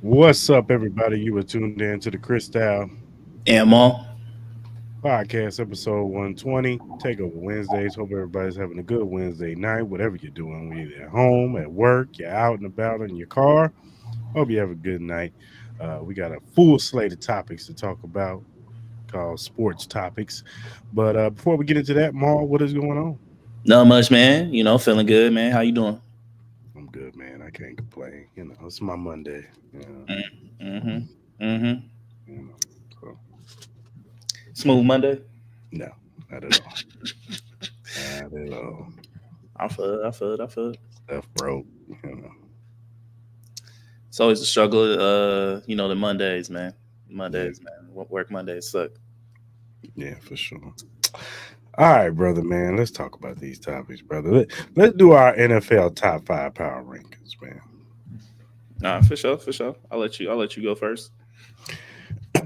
What's up, everybody? You were tuned in to the Cris And Mal. podcast, episode 120, Takeover Wednesdays. Hope everybody's having a good Wednesday night, whatever you're doing, whether you're at home, at work, you're out and about in your car. Hope you have a good night. We got a full slate of topics to talk about called sports topics. But before we get into that, Maul, what is going on? Not much, man. Feeling good, man. How you doing? I'm good, man. I can't complain. It's my Monday. Mm-hmm. Mm-hmm. You know, so Smooth Monday. no, not at all. Not at all. I feel it. I feel it. I feel it. Stuff broke. You know. It's always a struggle. The Mondays, man. Yeah, Mondays, man. Work Mondays suck. yeah, for sure. All right, brother, man. Let's talk about these topics, brother. Let's do our NFL top five power rankings, man. Nah, for sure, for sure. I'll let you go first.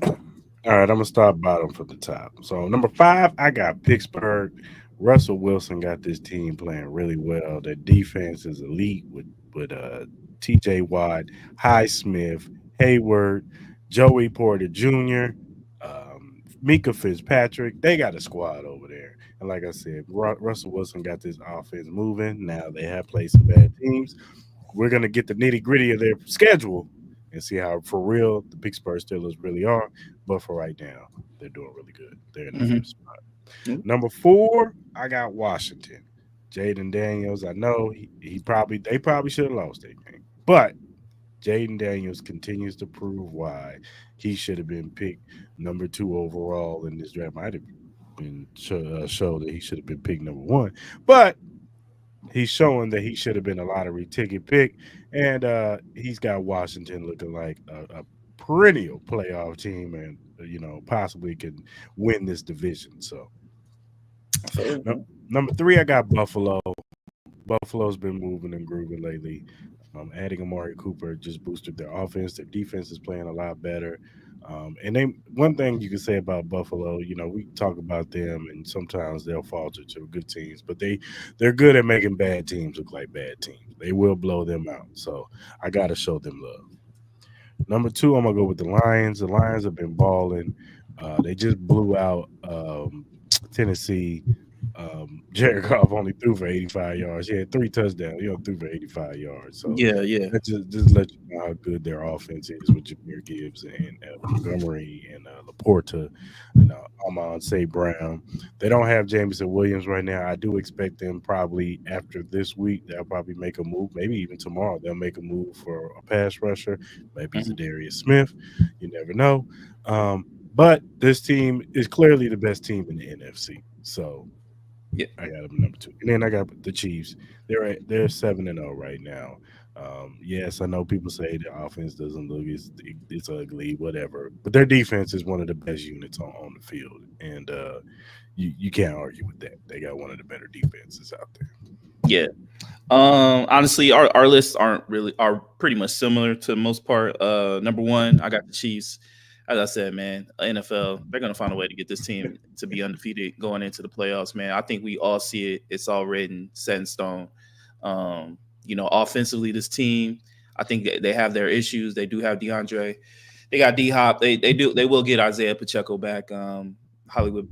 All right, I'm gonna start bottom for the top. So number five, I got Pittsburgh. Russell Wilson got this team playing really well. Their defense is elite with T.J. Watt, Highsmith, Hayward, Joey Porter Jr., Mika Fitzpatrick. They got a squad over there. And like I said, Russell Wilson got this offense moving. Now they have played some bad teams. We're gonna get the nitty gritty of their schedule and see how for real the Pittsburgh Steelers really are. But for right now, they're doing really good. They're in a Mm-hmm. good spot. Number four, I got Washington. Jaden Daniels. I know he probably they probably should have lost that game, but Jaden Daniels continues to prove why he should have been picked number two overall in this draft. Might have been show that he should have been picked number one, but he's showing that he should have been a lottery ticket pick, and he's got Washington looking like a perennial playoff team, and possibly can win this division. So, I feel it. no, number three, I got Buffalo. Buffalo's been moving and grooving lately. Adding Amari Cooper just boosted their offense. Their defense is playing a lot better. And they one thing you can say about Buffalo, we talk about them, and sometimes they'll falter to good teams, but they're good at making bad teams look like bad teams. They will blow them out. So I got to show them love. Number two, I'm gonna go with the Lions. The Lions have been balling. They just blew out Tennessee. Jared Goff only threw for 85 yards. He had three touchdowns. He only threw for 85 yards. So Yeah, yeah. that just let you know how good their offense is with Jameer Gibbs and Montgomery and Laporta and Amon St. Brown. They don't have Jameson Williams right now. I do expect them probably after this week, they'll probably make a move. Maybe even tomorrow, they'll make a move for a pass rusher. Maybe Mm-hmm. Zadarius Smith. You never know. But this team is clearly the best team in the NFC. So Yeah. I got them number two, and then I got the Chiefs. They're 7-0 right now. Yes, I know people say the offense doesn't look it's ugly, whatever, but their defense is one of the best units on the field, and you can't argue with that. They got one of the better defenses out there. Yeah. Honestly, our lists are pretty much similar to the most part. Number one, I got the Chiefs. As I said, man, NFL, they're gonna find a way to get this team to be undefeated going into the playoffs, man. I think we all see it. It's all written, set in stone. Offensively, this team, I think they have their issues. They do have DeAndre. They got D Hop. They will get Isaiah Pacheco back. Hollywood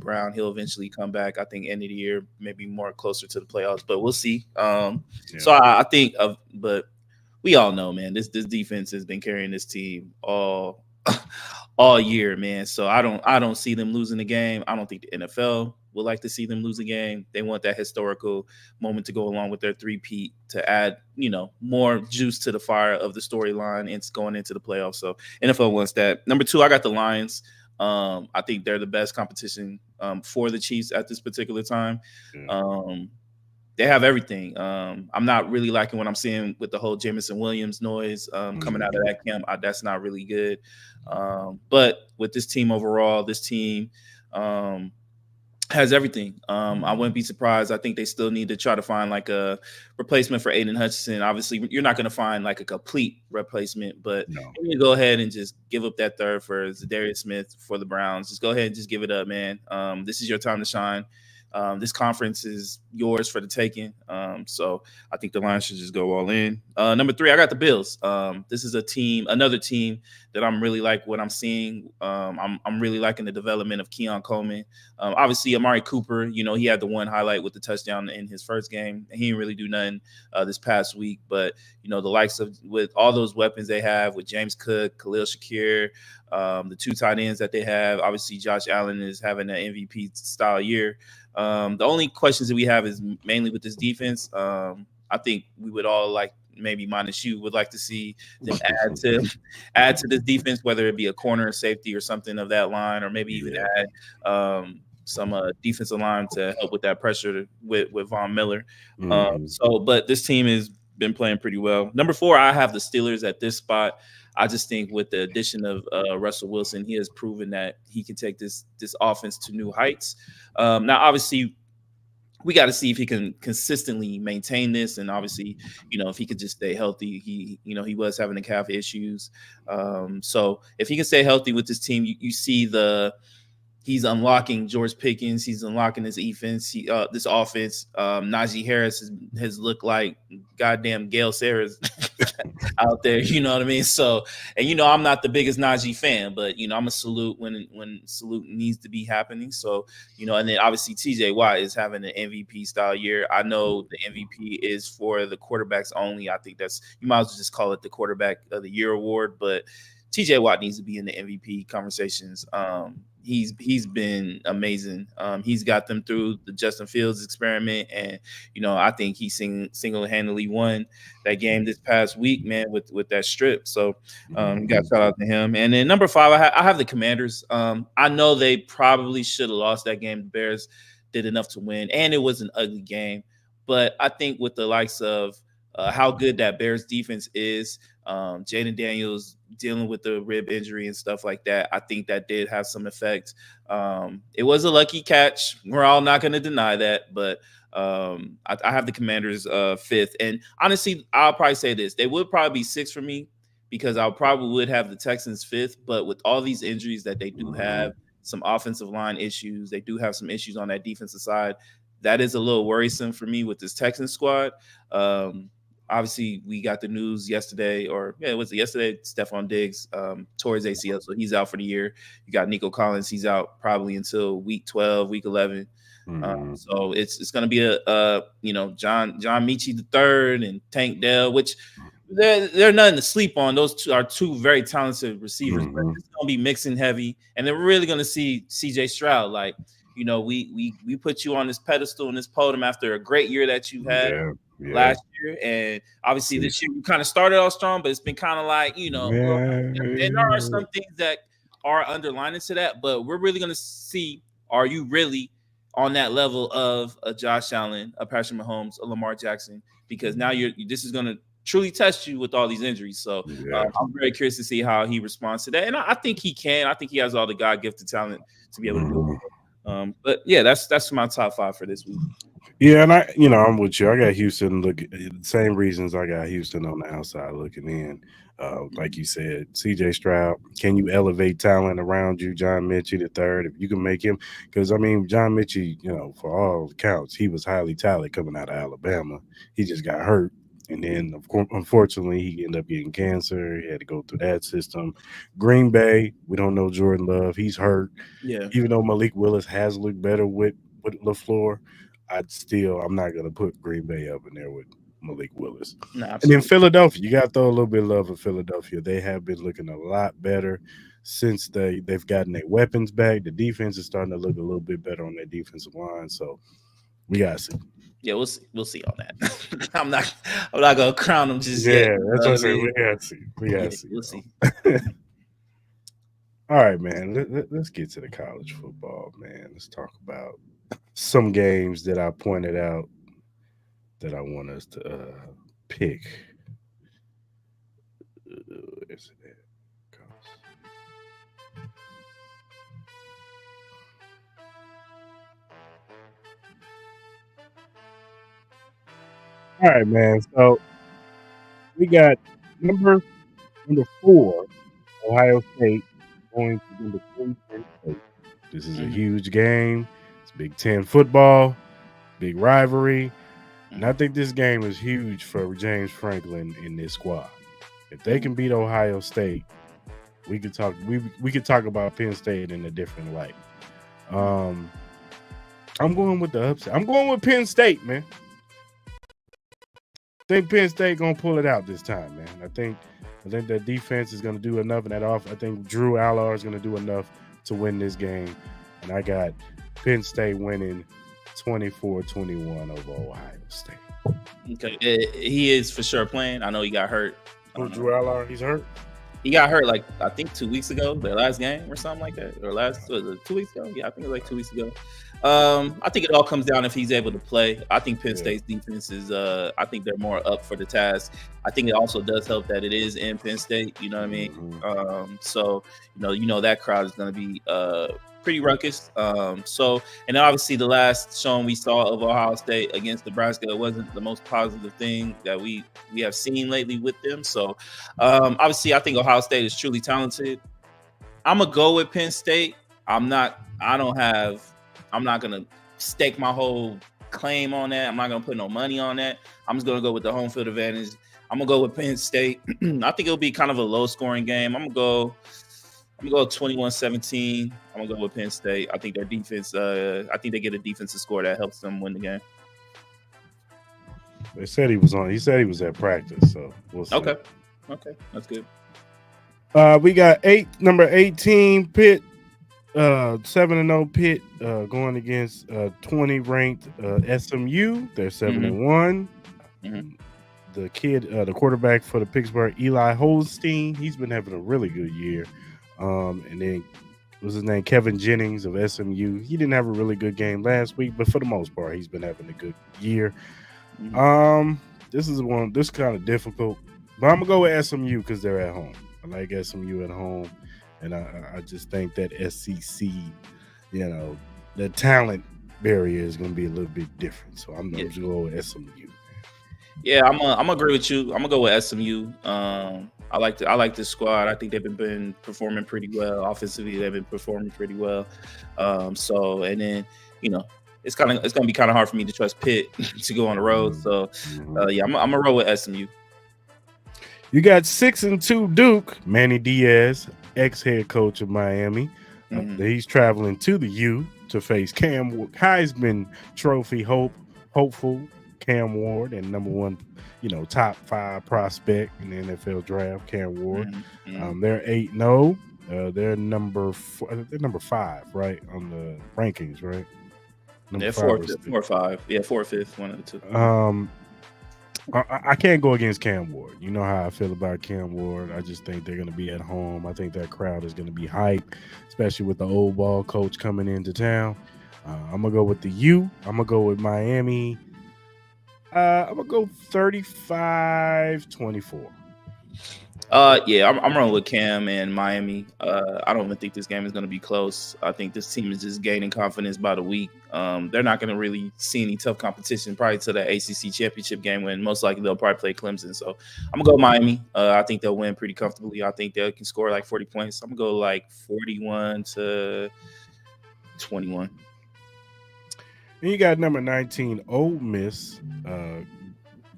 Brown, he'll eventually come back. I think end of the year, maybe more closer to the playoffs, but we'll see. So Yeah, I think but we all know, man, this defense has been carrying this team all year, man. So I don't see them losing the game. I don't think the NFL would like to see them lose a game. They want that historical moment to go along with their three-peat to add, more juice to the fire of the storyline and it's going into the playoffs. So NFL wants that. Number two, I got the Lions. I think they're the best competition for the Chiefs at this particular time. yeah. Um, they have everything. I'm not really liking what I'm seeing with the whole Jameson Williams noise coming out of Mhm. that camp. That's not really good. But with this team overall, this team has everything. I wouldn't be surprised. I think they still need to try to find like a replacement for Aiden Hutchinson. Obviously, you're not going to find like a complete replacement, but No, you go ahead and just give up that third for Zadarius Smith for the Browns. Just go ahead and just give it up, man. This is your time to shine. This conference is yours for the taking. So I think the Lions should just go all in. Number 3, I got the Bills. This is another team that I'm really like what I'm seeing. I'm really liking the development of Keon Coleman. Obviously, Amari Cooper, he had the one highlight with the touchdown in his first game. He didn't really do nothing this past week, but the likes of with all those weapons they have with James Cook, Khalil Shakir, the 2 tight ends that they have. Obviously, Josh Allen is having an MVP style year. The only questions that we have is mainly with this defense. I think we would all like, maybe minus you, would like to see them add to this defense, whether it be a corner, safety, or something of that line, or maybe even add some defensive line to help with that pressure with Von Miller. But this team has been playing pretty well. Number 4, I have the Steelers at this spot. I just think with the addition of Russell Wilson, he has proven that he can take this offense to new heights. Now, obviously, we got to see if he can consistently maintain this, and obviously, if he could just stay healthy. He was having the calf issues, so if he can stay healthy with this team, you see he's unlocking George Pickens. He's unlocking this offense. This offense. Najee Harris has looked like goddamn Gale Sayers out there. You know what I mean? So, and I'm not the biggest Najee fan, but I'm a salute when salute needs to be happening. So, and then obviously TJ Watt is having an MVP style year. I know the MVP is for the quarterbacks only. I think you might as well just call it the quarterback of the year award, but TJ Watt needs to be in the MVP conversations. He's been amazing. He's got them through the Justin Fields experiment, and I think he single-handedly won that game this past week, man, with that strip. So got to shout out to him. And then number 5, I have the Commanders. I know they probably should have lost that game. The Bears did enough to win, and it was an ugly game. But I think with the likes of how good that Bears defense is, Jaden Daniels dealing with the rib injury and stuff like that, I think that did have some effect. It was a lucky catch. We're all not going to deny that, but I have the Commanders 5th. And honestly, I'll probably say this. They would probably be 6th for me because I probably would have the Texans 5th. But with all these injuries that they do have, some offensive line issues, they do have some issues on that defensive side. That is a little worrisome for me with this Texans squad. Obviously, we got the news yesterday, was it yesterday? Stephon Diggs tore his ACL, so he's out for the year. You got Nico Collins; he's out probably until week 12, week 11. So it's going to be John Michie III and Tank Dell, which they're nothing to sleep on. Those two are 2 very talented receivers, but it's going to be mixing heavy, and they're really going to see CJ Stroud. Like, we put you on this pedestal and this podium after a great year that you had. Last year, and obviously this year we kind of started off strong, but it's been kind of like and there are some things that are underlining to that, but we're really going to see, are you really on that level of a Josh Allen, a Patrick Mahomes, a Lamar Jackson? Because now this is going to truly test you with all these injuries. So I'm very curious to see how he responds to that, and I think he can. I think he has all the God-gifted talent to be able to do it. But yeah, that's my top 5 for this week. Yeah, and I'm with you. I got Houston the same reasons I got Houston on the outside looking in. Like you said, CJ Stroud, can you elevate talent around you? John Mechie III, if you can make him, because John Mechie, for all accounts, he was highly talented coming out of Alabama. He just got hurt. And then, of course, unfortunately, he ended up getting cancer. He had to go through that system. Green Bay, we don't know Jordan Love. He's hurt. Yeah. Even though Malik Willis has looked better with LaFleur, I'm not going to put Green Bay up in there with Malik Willis. No, and then Philadelphia, you got to throw a little bit of love at Philadelphia. They have been looking a lot better since they've gotten their weapons back. The defense is starting to look a little bit better on their defensive line. So we got to see. Yeah, we'll see on that. I'm not gonna crown them just yet. Yeah, that's what I'm saying. We got to see. We'll see. All right, man. Let's get to the college football, man. Let's talk about some games that I pointed out that I want us to pick. Where's it at? All right, man. So we got number 4, Ohio State, going to number 3, Penn State. This is a huge game. It's Big Ten football, big rivalry. And I think this game is huge for James Franklin in this squad. If they can beat Ohio State, we could talk. We could talk about Penn State in a different light. I'm going with the upset. I'm going with Penn State, man. I think Penn State gonna pull it out this time, man. I think that defense is gonna do enough, and I think Drew Allar is gonna do enough to win this game. And I got Penn State winning 24-21 over Ohio State. Okay, he is for sure playing. I know he got hurt. Drew Allar, he's hurt. He got hurt like I think 2 weeks ago, their last game or something like that, or 2 weeks ago. Yeah, I think it was like 2 weeks ago. I think it all comes down if he's able to play. I think Penn State's defense is. I think they're more up for the task. I think it also does help that it is in Penn State. You know what I mean? So that crowd is going to be pretty ruckus. And then obviously the last showing we saw of Ohio State against Nebraska, it wasn't the most positive thing that we have seen lately with them. So obviously I think Ohio State is truly talented. I'm gonna go with Penn State. I'm not gonna stake my whole claim on that. I'm not gonna put no money on that. I'm just gonna go with the home field advantage. I'm gonna go with Penn State. I think it'll be kind of a low scoring game. I'm gonna go 21-17. I'm gonna go with Penn State. I think their defense. I think they get a defensive score that helps them win the game. They said he was on. He said he was at practice, so we'll see. Okay, that's good. We got number 18 Pitt, 7-0 Pitt going against 20 ranked SMU. They're 7-1. The kid, the quarterback for the Pittsburgh, Eli Holstein, he's been having a really good year. And then was his name Kevin Jennings of SMU. He didn't have a really good game last week, but for the most part, he's been having a good year. This is kind of difficult, but I'm gonna go with SMU because they're at home. I like SMU at home, and I just think that SEC, the talent barrier is gonna be a little bit different. So I'm gonna go with SMU. Yeah, I'm gonna agree with you. I'm gonna go with SMU. I like this squad. I think they've been performing pretty well offensively. They've been performing pretty well. And then it's gonna be kind of hard for me to trust Pitt to go on the road. So I'm gonna roll with SMU. You got 6-2 Duke, Manny Diaz, ex-head coach of Miami. He's traveling to the U to face Heisman Trophy hopeful Cam Ward and number one, top 5 prospect in the NFL draft, Cam Ward. They're 8-0. They're number 5, right, on the rankings, right? They're 4 or 5. Yeah, 4 or 5th, one of the two. I can't go against Cam Ward. You know how I feel about Cam Ward. I just think they're going to be at home. I think that crowd is going to be hyped, especially with the old ball coach coming into town. I'm going to go with the U. I'm going to go with Miami. I'm going to go 35-24. I'm rolling with Cam and Miami. I don't even think this game is going to be close. I think this team is just gaining confidence by the week. They're not going to really see any tough competition probably to the ACC championship game when most likely they'll probably play Clemson. So I'm going to go Miami. I think they'll win pretty comfortably. I think they can score like 40 points. I'm going to go like 41-21. And you got number 19 Ole Miss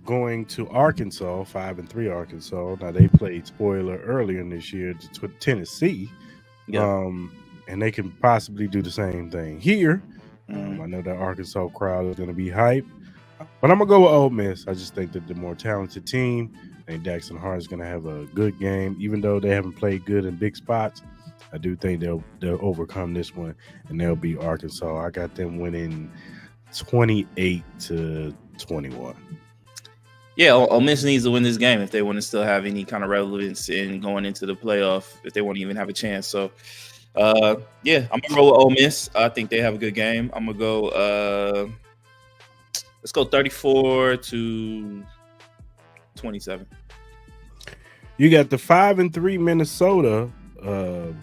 going to Arkansas, 5-3 Arkansas. Now they played spoiler earlier in this year to Tennessee, and they can possibly do the same thing here. I know that Arkansas crowd is going to be hyped, but I'm gonna go with Ole Miss. I just think that the more talented team. I think Daxton Hart is going to have a good game, even though they haven't played good in big spots. I do think they'll overcome this one, and they'll beat Arkansas. I got them winning 28-21. Yeah, Ole Miss needs to win this game if they want to still have any kind of relevance in going into the playoff, if they want to even have a chance. So, I'm going to roll with Ole Miss. I think they have a good game. I'm going to go, let's go 34-27. You got the 5-3 Minnesota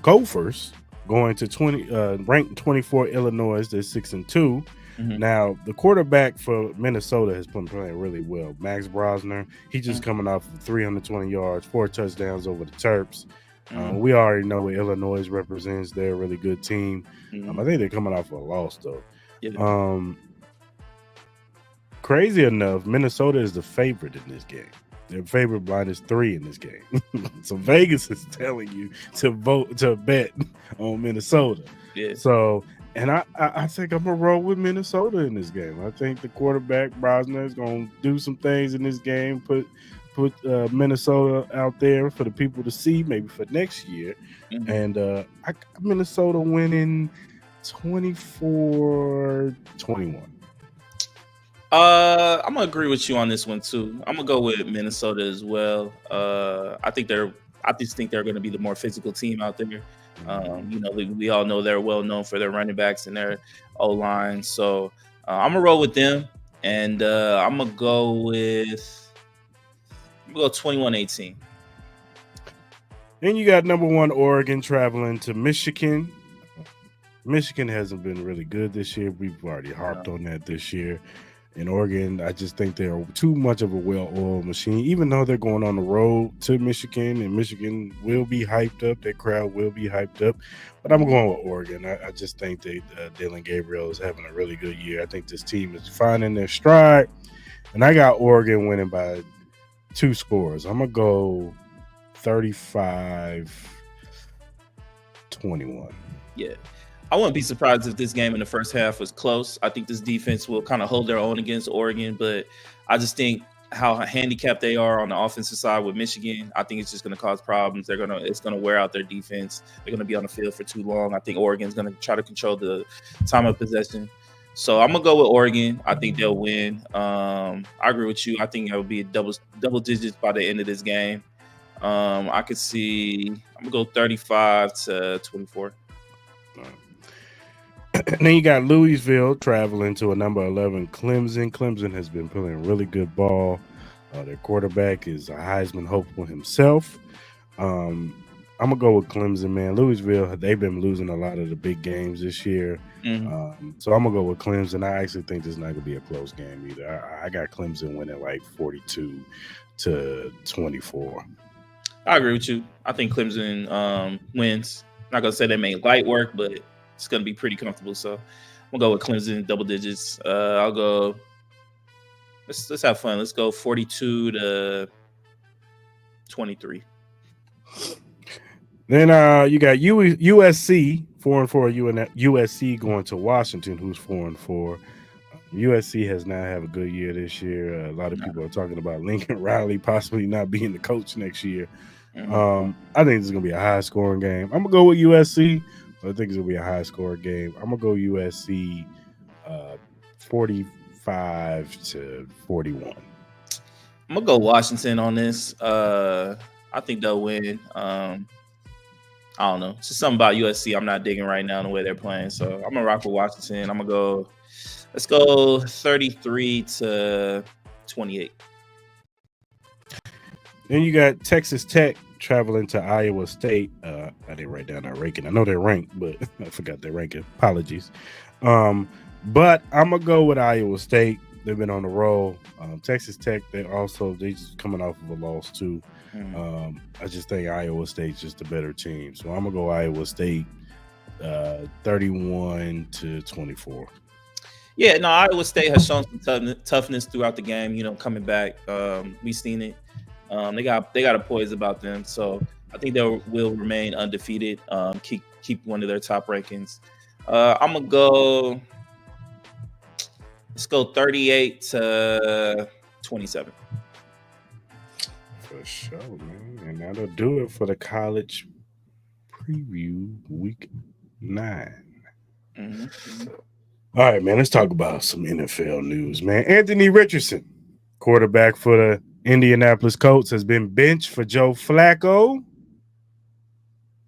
Gophers going to ranked 24 Illinois. They're 6-2. Now, the quarterback for Minnesota has been playing really well. Max Brosner, he's just coming off of 320 yards, 4 touchdowns over the Terps. We already know what Illinois represents. They're a really good team. I think they're coming off a loss, though. Yeah. Um, Crazy enough, Minnesota is the favorite in this game. Their favorite line is 3 in this game. So Vegas is telling you to bet on Minnesota. Yeah. So, and I think I'm gonna roll with Minnesota in this game. I think the quarterback Brosner is gonna do some things in this game. Put Minnesota out there for the people to see, maybe for next year. Mhm. And I got Minnesota winning 24-21. I'm gonna agree with you on this one too. I'm gonna go with Minnesota as well. I just think they're gonna be the more physical team out there. We all know they're well known for their running backs and their O line. So I'm gonna roll with them, and I'm gonna go 21-18. Then you got number 1 Oregon traveling to Michigan. Michigan hasn't been really good this year. We've already harped on that this year. In Oregon, I just think they're too much of a well-oiled machine, even though they're going on the road to Michigan, and Michigan will be hyped up. Their crowd will be hyped up. But I'm going with Oregon. I just think Dylan Gabriel is having a really good year. I think this team is finding their stride. And I got Oregon winning by 2 scores. I'm going to go 35-21. Yeah. I wouldn't be surprised if this game in the first half was close. I think this defense will kind of hold their own against Oregon, but I just think how handicapped they are on the offensive side with Michigan, I think it's just going to cause problems. It's going to wear out their defense. They're going to be on the field for too long. I think Oregon's going to try to control the time of possession. So I'm gonna go with Oregon. I think they'll win. I agree with you. I think it will be double digits by the end of this game. I could see. I'm gonna go 35-24. And then you got Louisville traveling to a number 11 Clemson. Clemson has been playing really good ball. Their quarterback is a Heisman hopeful himself. I'm gonna go with Clemson, man. Louisville, they've been losing a lot of the big games this year. So I'm gonna go with Clemson. I actually think this is not gonna be a close game either. I got Clemson winning like 42-24. I agree with you. I think Clemson wins. I'm not gonna say they made light work, but it's gonna be pretty comfortable. So I'm gonna go with Clemson double digits. I'll go. Let's have fun. Let's go 42-23. Then you got USC 4-4. USC going to Washington, who's 4-4. USC has not have a good year this year. A lot of people are talking about Lincoln Riley possibly not being the coach next year. I think this is gonna be a high scoring game. I'm gonna go with USC. I think it's gonna be a high score game. I'm gonna go USC 45-41. I'm gonna go Washington on this. I think they'll win. I don't know. It's just something about USC I'm not digging right now in the way they're playing. So I'm gonna rock with Washington. I'm gonna go. Let's go 33-28. Then you got Texas Tech traveling to Iowa State. I didn't write down their ranking. I know they're ranked, but I forgot their ranking. Apologies. But I'm gonna go with Iowa State. They've been on the roll. Texas Tech, they just coming off of a loss too. I just think Iowa State's just a better team. So I'm gonna go Iowa State 31-24. Yeah, no, Iowa State has shown some toughness throughout the game. Coming back, we've seen it. They got a poise about them, so I think they will remain undefeated. Keep one of their top rankings. I'm gonna go. Let's go 38-27. For sure, man. And that'll do it for the college preview week 9. All right, man. Let's talk about some NFL news, man. Anthony Richardson, quarterback for the Indianapolis Colts, has been benched for Joe Flacco.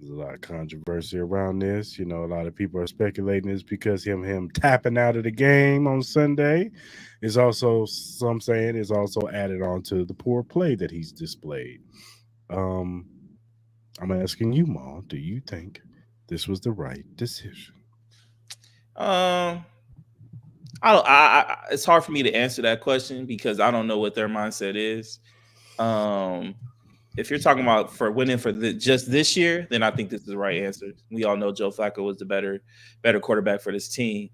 There's a lot of controversy around this. A lot of people are speculating it's because him tapping out of the game on Sunday is also, some saying, is also added on to the poor play that he's displayed. I'm asking you, Mal, do you think this was the right decision? It's hard for me to answer that question because I don't know what their mindset is. If you're talking about for winning for just this year, then I think this is the right answer. We all know Joe Flacco was the better quarterback for this team.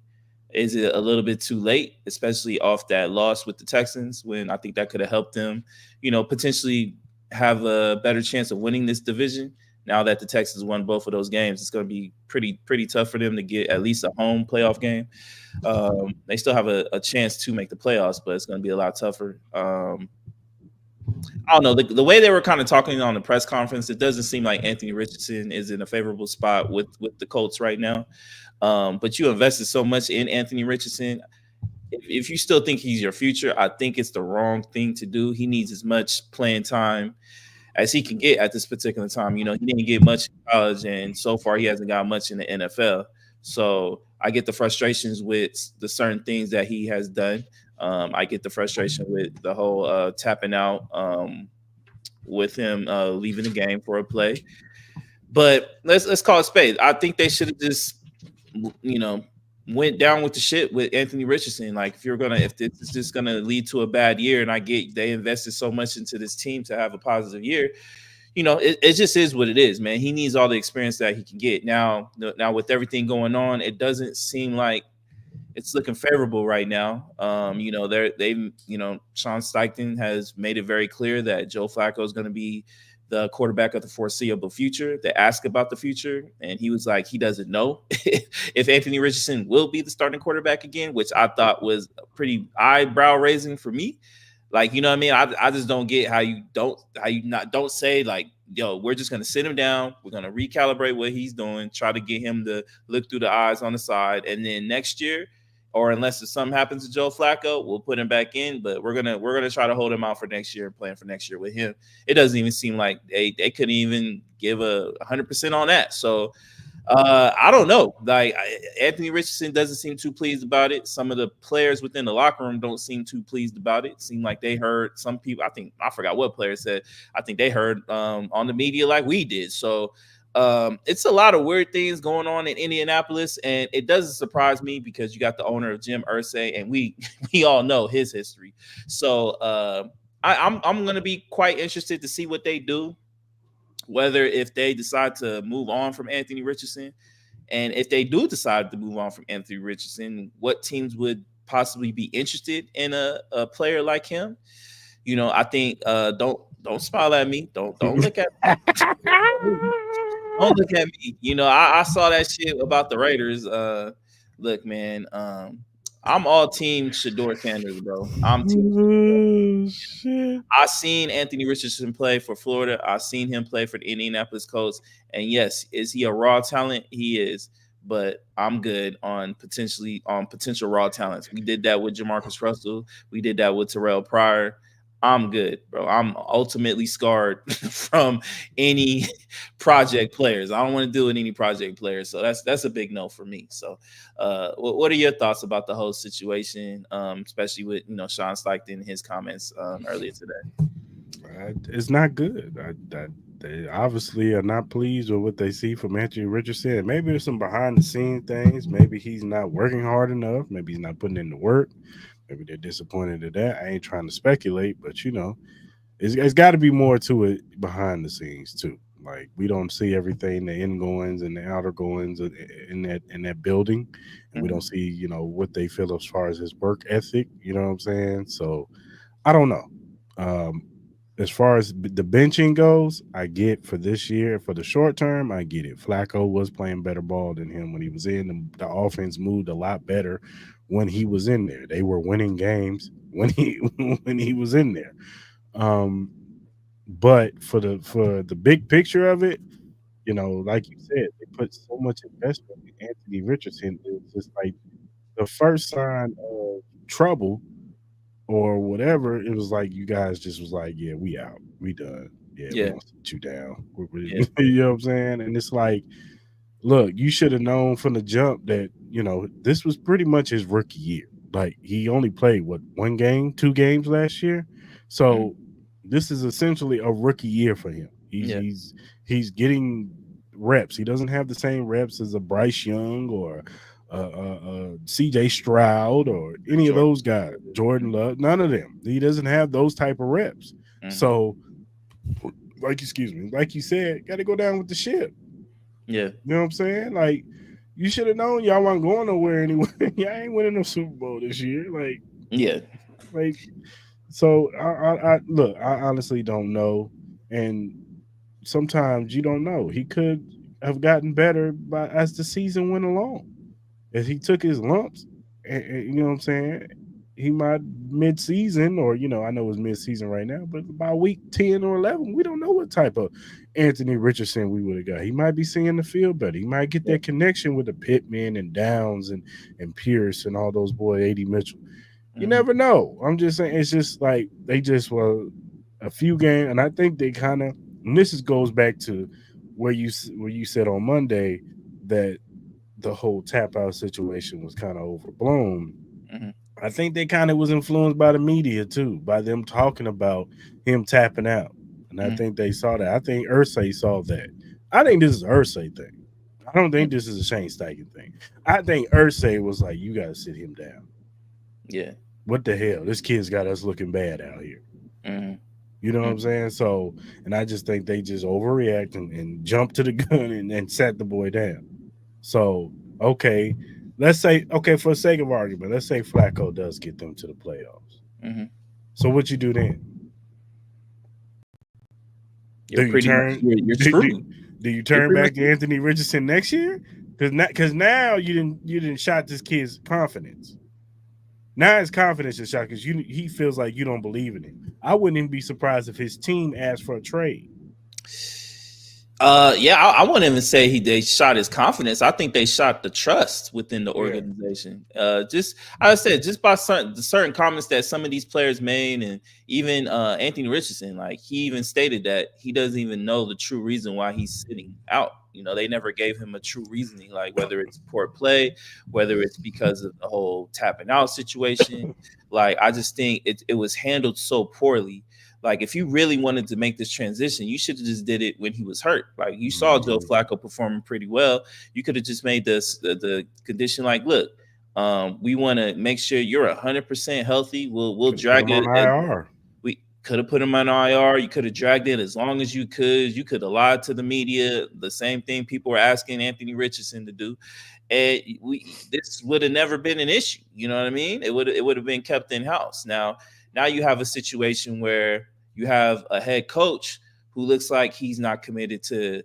Is it a little bit too late, especially off that loss with the Texans, when I think that could have helped them, potentially have a better chance of winning this division? Now that the Texans won both of those games, it's going to be pretty tough for them to get at least a home playoff game. They still have a chance to make the playoffs, but it's going to be a lot tougher. I don't know. The way they were kind of talking on the press conference, it doesn't seem like Anthony Richardson is in a favorable spot with the Colts right now. But you invested so much in Anthony Richardson. If you still think he's your future, I think it's the wrong thing to do. He needs as much playing time as he can get at this particular time. He didn't get much in college, and so far he hasn't got much in the NFL. So I get the frustrations with the certain things that he has done. I get the frustration with the whole tapping out with him leaving the game for a play. But let's call it spade. I think they should have just, went down with the shit with Anthony Richardson. Like, if this is just gonna lead to a bad year, and I get they invested so much into this team to have a positive year, it just is what it is, man. He needs all the experience that he can get. Now with everything going on, it doesn't seem like it's looking favorable right now. Sean Steichen has made it very clear that Joe Flacco is going to be the quarterback of the foreseeable future. They asked about the future, and he was like, he doesn't know if Anthony Richardson will be the starting quarterback again, which I thought was pretty eyebrow raising for me. Like, you know what I mean? I just don't get how you don't say, like, yo, we're just gonna sit him down, we're gonna recalibrate what he's doing, try to get him to look through the eyes on the side, and then next year, or unless if something happens to Joe Flacco, we'll put him back in. But we're gonna try to hold him out for next year and plan for next year with him. It doesn't even seem like they couldn't even give 100% on that. So I don't know. Like, Anthony Richardson doesn't seem too pleased about it. Some of the players within the locker room don't seem too pleased about it. It seemed like they heard some people. I forgot what player said. I think they heard on the media like we did. So it's a lot of weird things going on in Indianapolis, and it doesn't surprise me because you got the owner of Jim Irsay, and we all know his history. So I'm going to be quite interested to see what they do, whether if they decide to move on from Anthony Richardson, and if they do decide to move on from Anthony Richardson, what teams would possibly be interested in a player like him. I think don't smile at me. Don't look at me. Don't look at me. I saw that shit about the Raiders. Look, man. I'm all team Shador Sanders, bro. I'm team. Oh, shit. I seen Anthony Richardson play for Florida. I seen him play for the Indianapolis Colts. And yes, is he a raw talent? He is. But I'm good on potential raw talents. We did that with Jamarcus Russell. We did that with Terrell Pryor. I'm good, bro. I'm ultimately scarred from any project players. I don't want to deal with any project players. So that's a big no for me. So what are your thoughts about the whole situation, especially with Sean Steichen and his comments earlier today? It's not good. They obviously are not pleased with what they see from Anthony Richardson. Maybe there's some behind the scene things. Maybe he's not working hard enough. Maybe he's not putting in the work. Maybe they're disappointed at that. I ain't trying to speculate, but it's got to be more to it behind the scenes too. Like, we don't see everything, the ingoings and the outer goings in that building, and we don't see what they feel as far as his work ethic. You know what I'm saying? So I don't know. As far as the benching goes, I get for this year, for the short term, I get it. Flacco was playing better ball than him when he was in. The offense moved a lot better when he was in there. They were winning games when he was in there. But for the big picture of it, like you said, they put so much investment in Anthony Richardson. It's just like the first sign of trouble or whatever, it was like you guys just was like, yeah, we out, we done, yeah. We gonna sit you down. Yeah. You know what I'm saying? And it's like, look, you should have known from the jump that this was pretty much his rookie year. Like, he only played one game, 2 games last year, so this is essentially a rookie year for him. He's getting reps. He doesn't have the same reps as a Bryce Young or CJ Stroud or any of those guys, Jordan Love, none of them. He doesn't have those type of reps. So, like you said, got to go down with the ship. Yeah. You know what I'm saying? Like, You should have known y'all weren't going nowhere anyway. Y'all ain't winning no Super Bowl this year. Yeah. Like so. I look. I honestly don't know, and sometimes you don't know. He could have gotten better by as the season went along. If he took his lumps, you know what I'm saying, he might mid-season, or I know it's mid-season right now, but by week 10 or 11, we don't know what type of Anthony Richardson we would have got. He might be seeing the field better. He might get Yeah. that connection with the Pittman and Downs and Pierce and all those boys, AD Mitchell. You Mhm. never know. I'm just saying, it's just like they just were a few games, and I think they kind of. And goes back to where you said on Monday that the whole tap out situation was kind of overblown. Mhm. I think they kind of was influenced by the media too, by them talking about him tapping out. And I Mhm. think they saw that. I think Ursay saw that. I think this is an Ursay thing. I don't Yeah. think this is a Shane Steichen thing. I think Ursay was like, you got to sit him down. Yeah. What the hell? This kid's got us looking bad out here. Mhm. You know what I'm Mhm. saying? So, and I just think they just overreact and jump to the gun and sat the boy down. So, okay, let's say, okay, for the sake of argument, let's say Flacco does get them to the playoffs. Mhm. So, what you do then? You're Do you pretty much turn? you're Do, do, screwed. do you You're turn pretty much back to Anthony Richardson next year? Because now you didn't shot this kid's confidence. Now his confidence is shot because he feels like you don't believe in him. I wouldn't even be surprised if his team asked for a trade. Yeah, I wouldn't even say they shot his confidence. I think they shot the trust within the Yeah. organization. Just I said, just by certain comments that some of these players made, and even Anthony Richardson, like he even stated that he doesn't even know the true reason why he's sitting out. They never gave him a true reasoning, like whether it's poor play, whether it's because of the whole tapping out situation. Like I just think it was handled so poorly. Like if you really wanted to make this transition, you should have just did it when he was hurt. Like you saw Joe Mhm. Flacco performing pretty well. You could have just made the condition like, look, we want to make sure you're 100% healthy. We'll Could have put drag him on it. IR. We could have put him on IR. You could have dragged it as long as you could. You could have lied to the media. The same thing people were asking Anthony Richardson to do, and this would have never been an issue. You know what I mean? It would have been kept in house. Now you have a situation where you have a head coach who looks like he's not committed to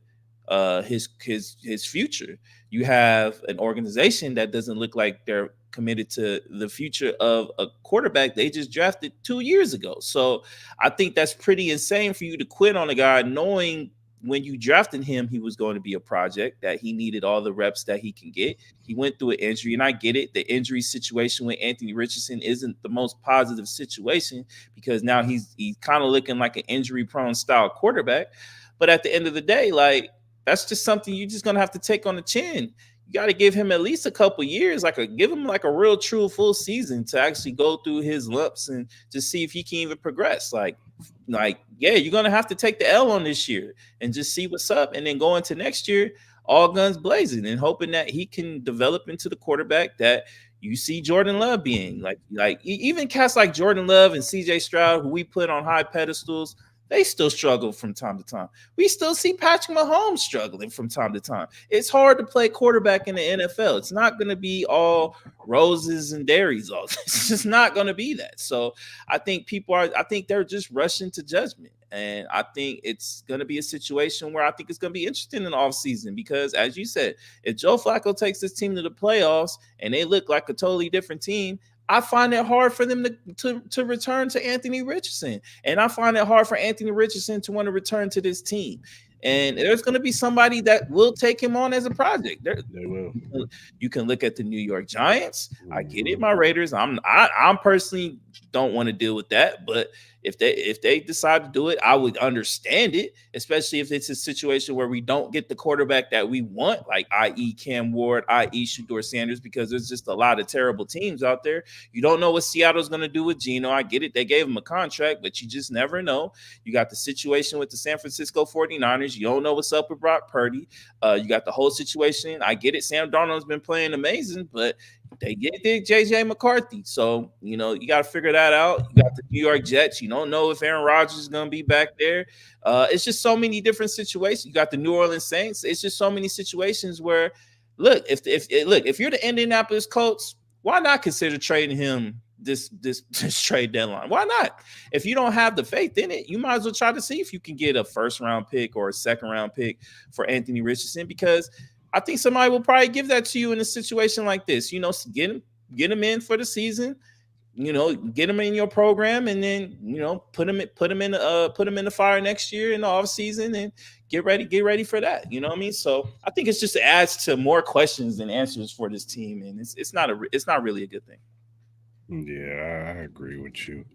his future. You have an organization that doesn't look like they're committed to the future of a quarterback they just drafted 2 years ago. So I think that's pretty insane for you to quit on a guy knowing when you drafted him, he was going to be a project that he needed all the reps that he can get. He went through an injury, and I get it. The injury situation with Anthony Richardson isn't the most positive situation because now he's kind of looking like an injury prone style quarterback. But at the end of the day, like that's just something you're just gonna have to take on the chin. You got to give him at least a couple years, give him like a real true full season to actually go through his lumps and just see if he can even progress. Like yeah, you're gonna have to take the L on this year and just see what's up, and then go into next year all guns blazing and hoping that he can develop into the quarterback that you see Jordan Love being. Even cats like Jordan Love and CJ Stroud, who we put on high pedestals, they still struggle from time to time. We still see Patrick Mahomes struggling from time to time. It's hard to play quarterback in the NFL. It's not going to be all roses and dairies. It's just not going to be that. So I think they're just rushing to judgment. And I think it's going to be a situation where I think it's going to be interesting in the offseason because, as you said, if Joe Flacco takes this team to the playoffs and they look like a totally different team, I find it hard for them to return to Anthony Richardson. And I find it hard for Anthony Richardson to want to return to this team. And there's going to be somebody that will take him on as a project. They will. You can look at the New York Giants. I get it, Mhm. my Raiders. I'm personally don't want to deal with that, but if they decide to do it, I would understand it, especially if it's a situation where we don't get the quarterback that we want, like i.e. Cam Ward, i.e. Shador Sanders, because there's just a lot of terrible teams out there. You don't know what Seattle's going to do with Geno. I get it. They gave him a contract, but you just never know. You got the situation with the San Francisco 49ers. You don't know what's up with Brock Purdy. You got the whole situation. I get it. Sam Darnold's been playing amazing, but they get JJ McCarthy. So, you got to figure that out. You got the New York Jets. You don't know if Aaron Rodgers is going to be back there. It's just so many different situations. You got the New Orleans Saints. It's just so many situations where, if you're the Indianapolis Colts, why not consider trading him this trade deadline? Why not? If you don't have the faith in it, you might as well try to see if you can get a first round pick or a second round pick for Anthony Richardson, because I think somebody will probably give that to you in a situation like this. Get him in for the season, get him in your program, and then put him in the fire next year in the off season, and get ready for that. You know what I mean? So I think it's just adds to more questions than answers for this team, and it's not really a good thing. Yeah, I agree with you.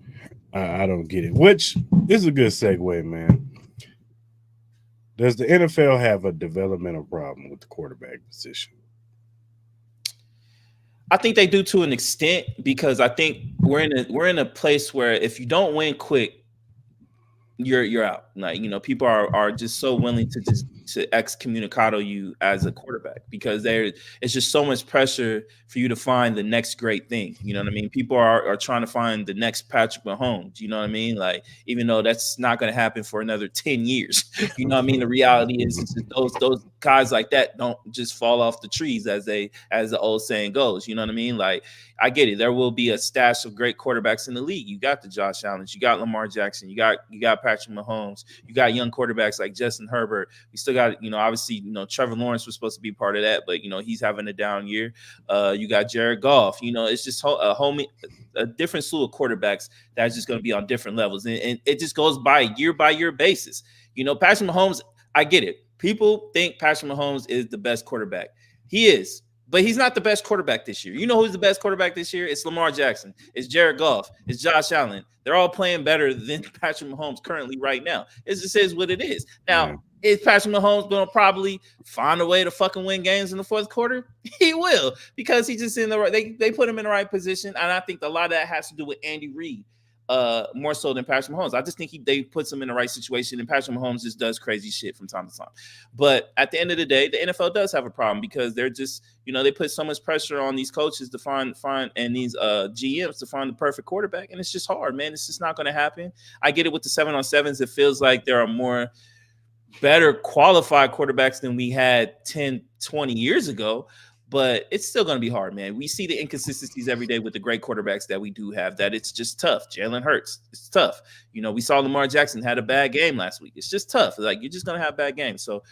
I don't get it. Which is a good segue, man. Does the NFL have a developmental problem with the quarterback position? I think they do to an extent, because I think we're in a place where if you don't win quick, you're out. Like, people are just so willing to excommunicado you as a quarterback, because it's just so much pressure for you to find the next great thing. You know what I mean? People are trying to find the next Patrick Mahomes. You know what I mean? Like, even though that's not going to happen for another 10 years. You know what I mean? The reality is just those guys like that don't just fall off the trees, as the old saying goes. You know what I mean? Like, I get it. There will be a stash of great quarterbacks in the league. You got the Josh Allens, you got Lamar Jackson, you got Patrick Mahomes, you got young quarterbacks like Justin Herbert. We still got, obviously, Trevor Lawrence was supposed to be part of that, but he's having a down year. You got Jared Goff. It's just a different slew of quarterbacks that's just going to be on different levels, and it just goes by year basis. Patrick Mahomes, I get it. People think Patrick Mahomes is the best quarterback. He is. But he's not the best quarterback this year. You know who's the best quarterback this year? It's Lamar Jackson. It's Jared Goff. It's Josh Allen. They're all playing better than Patrick Mahomes currently right now. It just is what it is. Now, is Patrick Mahomes going to probably find a way to fucking win games in the fourth quarter? He will, because he's just in the right. They put him in the right position, and I think a lot of that has to do with Andy Reid. More so than Patrick Mahomes. I just think they puts him in the right situation, and Patrick Mahomes just does crazy shit from time to time. But at the end of the day, the NFL does have a problem, because they're just, they put so much pressure on these coaches to find and these GMs to find the perfect quarterback, and it's just hard, man. It's just not going to happen. I get it with the 7-on-7s. It feels like there are more better qualified quarterbacks than we had 10, 20 years ago. But it's still going to be hard, man. We see the inconsistencies every day with the great quarterbacks that we do have, that it's just tough. Jalen Hurts, it's tough. We saw Lamar Jackson had a bad game last week. It's just tough. Like, you're just going to have bad games. So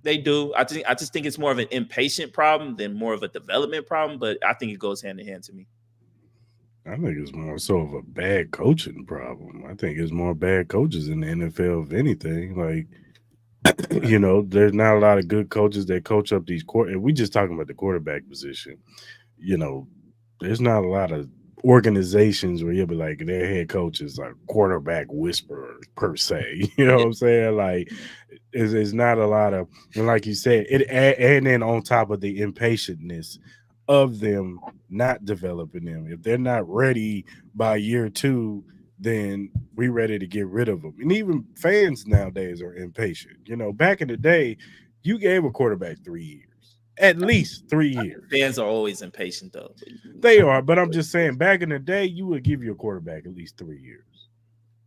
they do. I just think it's more of an impatient problem than more of a development problem, but I think it goes hand in hand to me. I think it's more so of a bad coaching problem. I think it's more bad coaches in the NFL, if anything. Like, there's not a lot of good coaches that coach up these and we just talking about the quarterback position. There's not a lot of organizations where you'll be like, their head coach is like quarterback whisperer per se. You know what I'm saying? Like, it's not a lot of, and like you said, and then on top of the impatientness of them not developing them. If they're not ready by year 2, then we ready to get rid of them. And even fans nowadays are impatient. Back in the day, you gave a quarterback 3 years, at least 3 years. Fans are always impatient, though. They are, but I'm just saying, back in the day, you would give your quarterback at least 3 years.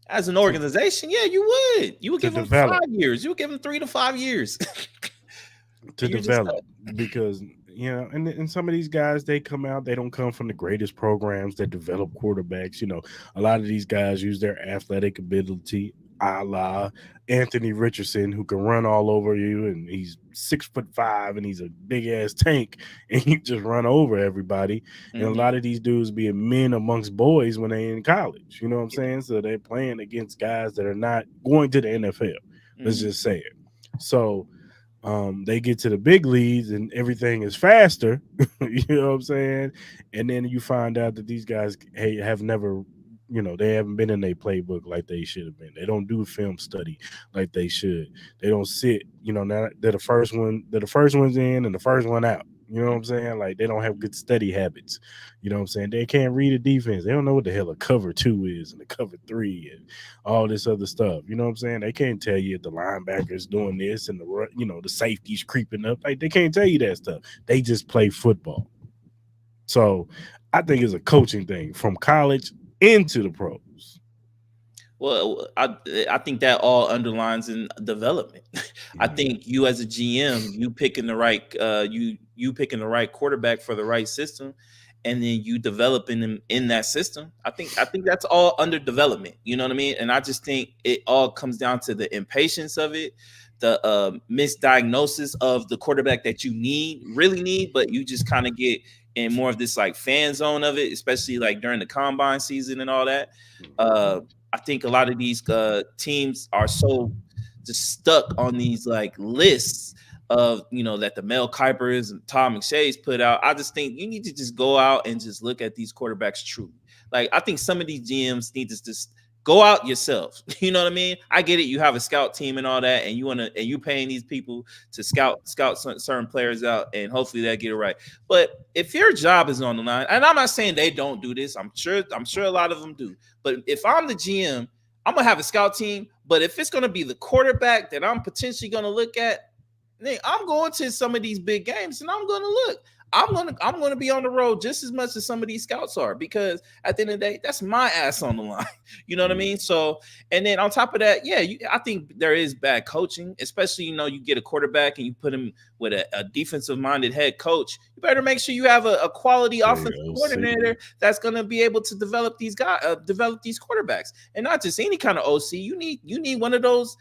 As an organization, yeah, you would. You would give them 5 years. You would give them 3 to 5 years to develop, because and some of these guys, they come out, they don't come from the greatest programs that develop quarterbacks. A lot of these guys use their athletic ability, a la Anthony Richardson, who can run all over you, and he's 6'5", and he's a big ass tank, and he just run over everybody. Mm-hmm. And a lot of these dudes being men amongst boys when they in college. You know what I'm saying? So they're playing against guys that are not going to the NFL. Let's just say it. So they get to the big leagues and everything is faster. You know what I'm saying? And then you find out that these guys have never, they haven't been in their playbook like they should have been. They don't do film study like they should. They don't sit, now they're the first one's in and the first one out. You know what I'm saying? Like, they don't have good study habits. You know what I'm saying? They can't read a defense. They don't know what the hell a cover 2 is and a cover 3 and all this other stuff. You know what I'm saying? They can't tell you if the linebacker's doing this and the safety's creeping up. Like, they can't tell you that stuff. They just play football. So I think it's a coaching thing from college into the pros. Well, I think that all underlines in development. I Mhm. think you as a GM, you picking the right quarterback for the right system, and then you developing them in that system. I think that's all under development. You know what I mean? And I just think it all comes down to the impatience of it, the misdiagnosis of the quarterback that you really need, but you just kind of get in more of this like fan zone of it, especially like during the combine season and all that. Uh, I think a lot of these teams are so just stuck on these like lists of that the Mel Kipers and Tom McShay's put out. I just think you need to just go out and just look at these quarterbacks truly. Like I think some of these GMs need to just go out yourself. You know what I mean? I get it. You have a scout team and all that, and you paying these people to scout certain players out, and hopefully they get it right. But if your job is on the line, and I'm not saying they don't do this, I'm sure a lot of them do. But if I'm the GM, I'm gonna have a scout team. But if it's gonna be the quarterback that I'm potentially gonna look at, I'm going to some of these big games and I'm gonna look. I'm gonna be on the road just as much as some of these scouts are, because at the end of the day, that's my ass on the line. You know what I mean? So, and then on top of that, yeah, I think there is bad coaching, especially you get a quarterback and you put him with a defensive minded head coach. You better make sure you have a quality offensive coordinator that's gonna be able to develop these guys, develop these quarterbacks, and not just any kind of OC. You need one of those,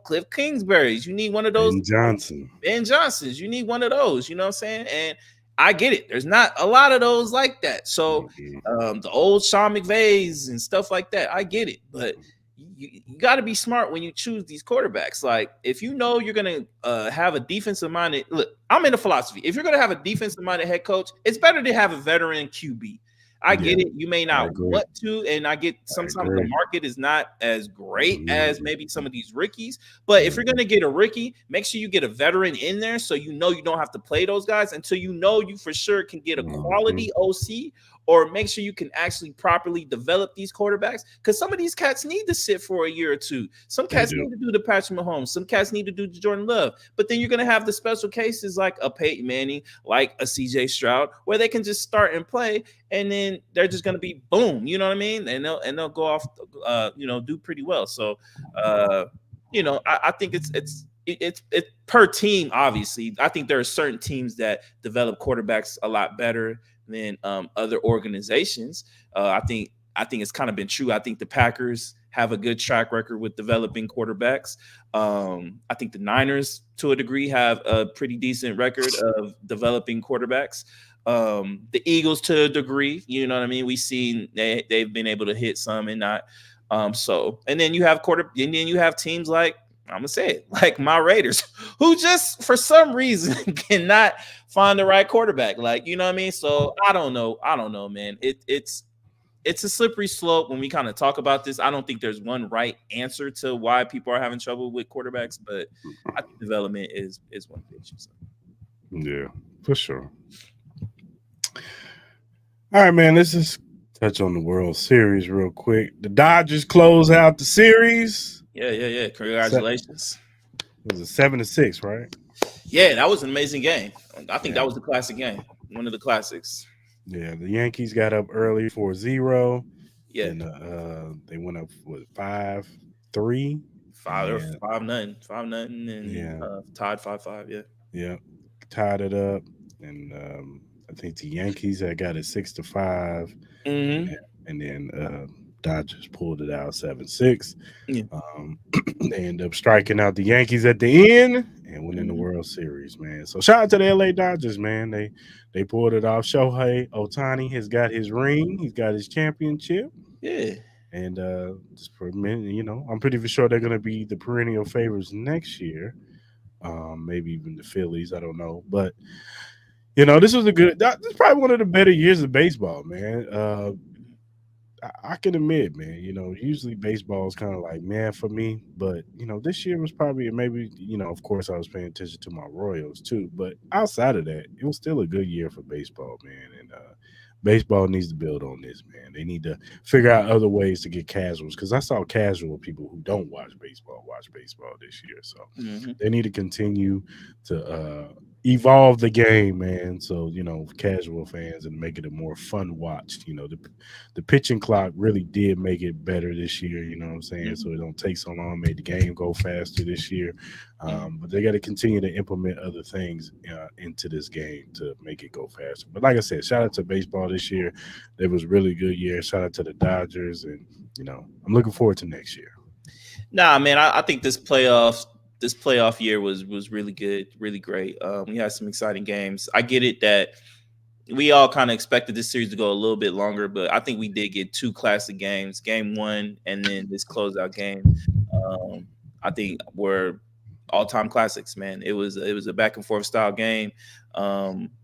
Cliff Kingsbury's. You need one of those Ben Johnson. Ben Johnsons. You need one of those. You know what I'm saying? And I get it. There's not a lot of those like that. So the old Sean McVays and stuff like that, I get it. But you got to be smart when you choose these quarterbacks. Like if you know you're gonna have a defensive minded look, I'm in a philosophy. If you're gonna have a defensive minded head coach, it's better to have a veteran QB. I get it. You may not want to, and I get sometimes the market is not as great as maybe some of these rookies. But if you're going to get a rookie, make sure you get a veteran in there so you don't have to play those guys until you for sure can get a quality OC, or make sure you can actually properly develop these quarterbacks, because some of these cats need to sit for a year or two. Some cats need to do the Patrick Mahomes. Some cats need to do the Jordan Love. But then you're going to have the special cases like a Peyton Manning, like a CJ Stroud, where they can just start and play, and then they're just going to be boom. You know what I mean? And they'll go off, do pretty well. So, I think it's per team. Obviously, I think there are certain teams that develop quarterbacks a lot better than other organizations. I think it's kind of been true. I think the Packers have a good track record with developing quarterbacks. I think the Niners, to a degree, have a pretty decent record of developing quarterbacks. The Eagles, to a degree, you know what I mean? We've seen they've been able to hit some and not. And then you have teams like, I'm gonna say it, like my Raiders, who just for some reason cannot find the right quarterback. Like, you know what I mean? So I don't know, man. It's a slippery slope when we kind of talk about this. I don't think there's one right answer to why people are having trouble with quarterbacks, but I think development is one of the issues. Yeah, for sure. All right, man. Let's just touch on the World Series real quick. The Dodgers close out the series. Yeah. Congratulations. It was a 7-6, right? Yeah, that was an amazing game. I think that was a classic game. One of the classics. Yeah, the Yankees got up early 4-0. Yeah. And they went up with 5-3. 5-0, and tied 5-5. Yeah. Yeah. Tied it up. And I think the Yankees had got it 6-5. Mm-hmm. And then Dodgers pulled it out 7-6. Yeah. They end up striking out the Yankees at the end and winning the World Series, man. So shout out to the LA Dodgers, man. They pulled it off. Shohei Ohtani has got his ring. He's got his championship. Yeah. And just for a minute, I'm pretty sure they're going to be the perennial favorites next year. Maybe even the Phillies. I don't know. But, this was this is probably one of the better years of baseball, man. I can admit, man, usually baseball is kind of like, man, for me. But, this year was probably, maybe, of course I was paying attention to my Royals too. But outside of that, it was still a good year for baseball, man. And baseball needs to build on this, man. They need to figure out other ways to get casuals, because I saw casual people who don't watch baseball this year. So they need to continue to evolve the game, man. So casual fans and make it a more fun watch. The pitching clock really did make it better this year. You know what I'm saying? So Mhm. it don't take so long. Made the game go faster this year. Mhm. But they got to continue to implement other things into this game to make it go faster. But like I said, shout out to baseball this year. It was really good year. Shout out to the Dodgers, and I'm looking forward to next year. Nah, man, I think this playoff year was really good, really great. We had some exciting games. I get it that we all kind of expected this series to go a little bit longer, but I think we did get two classic games, game one and then this closeout game. Um, I think were all time classics, man. It was a back and forth style game.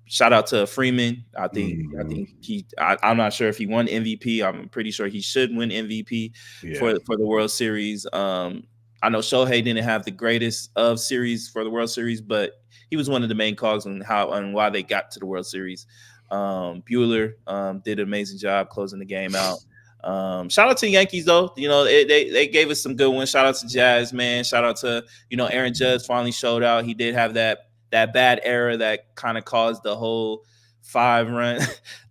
Shout out to Freeman. I think Mhm. I'm not sure if he won MVP. I'm pretty sure he should win MVP Yeah. for the World Series. I know Shohei didn't have the greatest of series for the World Series, but he was one of the main causes on how and why they got to the World Series. Bueller did an amazing job closing the game out. Shout out to the Yankees though. They gave us some good ones. Shout out to Jazz, man. Shout out to Aaron Judge finally showed out. He did have that bad era that kind of caused the whole 5 run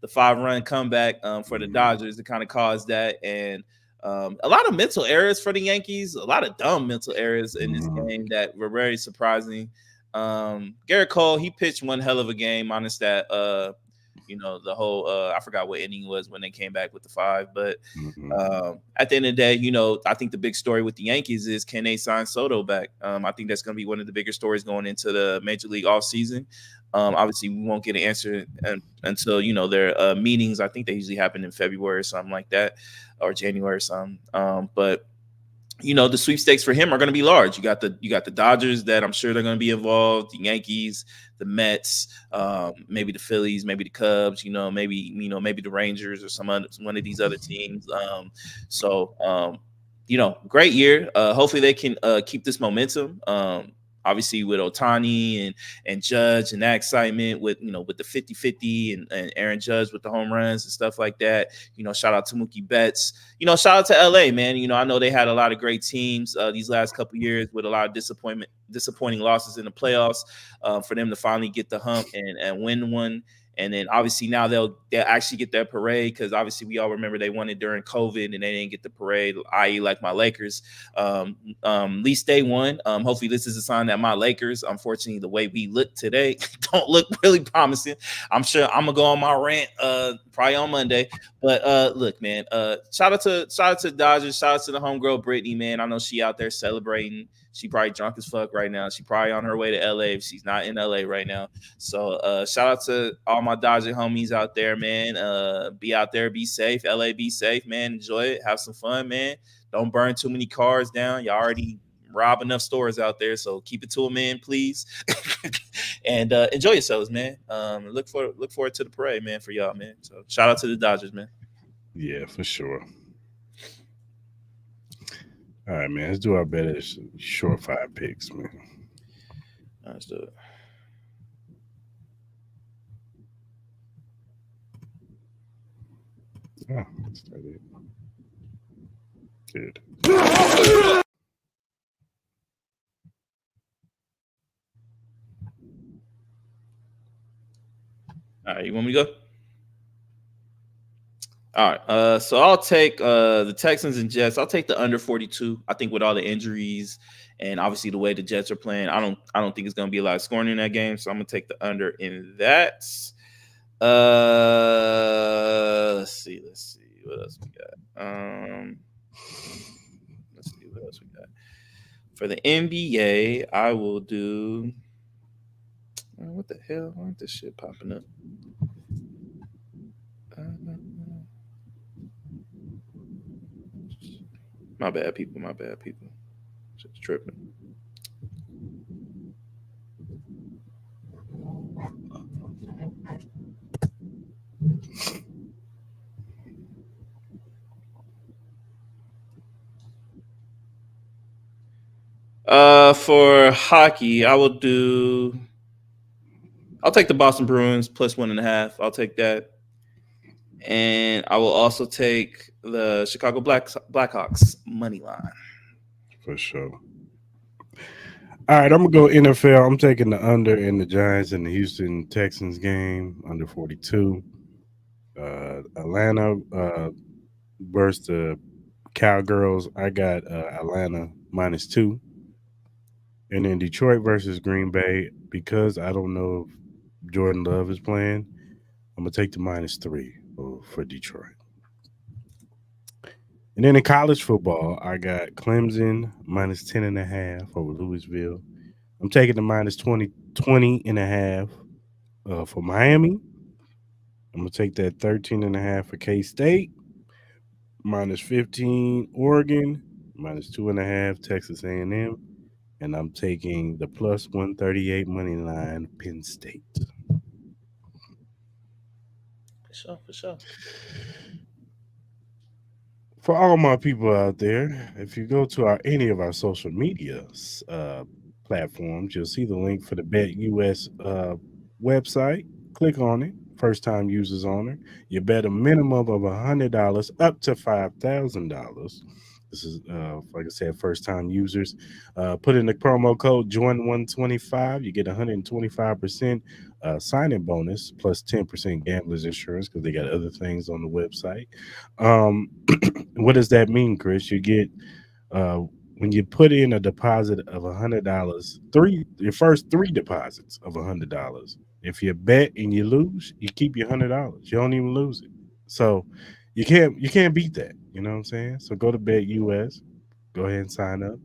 the 5 run comeback for the Mhm. Dodgers. It kind of caused that, and a lot of mental errors for the Yankees. A lot of dumb mental errors in this Mhm. game that were very surprising. Garrett Cole, he pitched one hell of a game, minus that the whole I forgot what inning it was when they came back with the 5. But Mhm. at the end of the day, I think the big story with the Yankees is, can they sign Soto back? I think that's going to be one of the bigger stories going into the Major League offseason. Obviously, we won't get an answer until their meetings. I think they usually happen in February or something like that, or January or something. But the sweepstakes for him are going to be large. You got the Dodgers that I'm sure they're going to be involved, the Yankees, the Mets, maybe the Phillies, maybe the Cubs, maybe the Rangers or one of these other teams. Great year. Hopefully they can keep this momentum. Obviously with Otani and Judge and that excitement with the 50-50 and Aaron Judge with the home runs and stuff like that. Shout out to Mookie Betts. Shout out to LA, man. I know they had a lot of great teams these last couple of years with a lot of disappointing losses in the playoffs. For them to finally get the hump and win one. And then obviously now they'll actually get their parade, because obviously we all remember they won it during COVID and they didn't get the parade, i.e. like my Lakers. At least they won. Hopefully this is a sign that my Lakers, unfortunately, the way we look today, don't look really promising. I'm sure I'm gonna go on my rant probably on Monday. But look, man, shout out to the Dodgers, shout out to the homegirl Brittany, man. I know she out there celebrating. She probably drunk as fuck right now. She probably on her way to LA if she's not in LA right now. So shout out to all my Dodger homies out there, man. Be out there, be safe. LA, be safe, man. Enjoy it. Have some fun, man. Don't burn too many cars down. You already rob enough stores out there, so keep it to a man, please. And enjoy yourselves, man. Look forward to the parade, man, for y'all, man. So shout out to the Dodgers, man. Yeah, for sure. All right, man. Let's do our better short 5 picks, man. All right, let's do it. Oh, that's not it. Good. All right, you want me to go? All right. So I'll take the Texans and Jets. I'll take the under 42. I think with all the injuries and obviously the way the Jets are playing, I don't think it's gonna be a lot of scoring in that game. So I'm gonna take the under in that. Let's see what else we got. Let's see what else we got. For the NBA, I will do what the hell? Why aren't this shit popping up? Uh, my bad, people. My bad, people. Just tripping. For hockey, I'll take the Boston Bruins plus 1.5. I'll take that. And I will also take the Chicago Blackhawks money line. For sure. All right, I'm gonna go NFL. I'm taking the under in the Giants and the Houston Texans game under 42. Atlanta versus the Cowgirls. I got Atlanta -2, and then Detroit versus Green Bay because I don't know if Jordan Love is playing. I'm gonna take the -3 for Detroit. And then in college football, I got Clemson -10.5 over Louisville. I'm taking the -20 and a half for Miami. I'm gonna take that 13.5 for K State, -15 Oregon, -2.5 Texas A&M, and I'm taking the +138 money line Penn State. For sure, for sure. For all my people out there, if you go to any of our social media platforms, you'll see the link for the Bet US website. Click on it. First time users on it. You bet a minimum of $100 up to $5,000. This is, like I said, first time users. Put in the promo code JOIN125. You get 125% sign-in bonus plus 10% gambler's insurance because they got other things on the website. Um, what does that mean, Chris? You get uh, when you put in a deposit of $100, your first three deposits of $100. If you bet and you lose, you keep your $100. You don't even lose it. So you can't beat that. You know what I'm saying? So go to Bet US, go ahead and sign up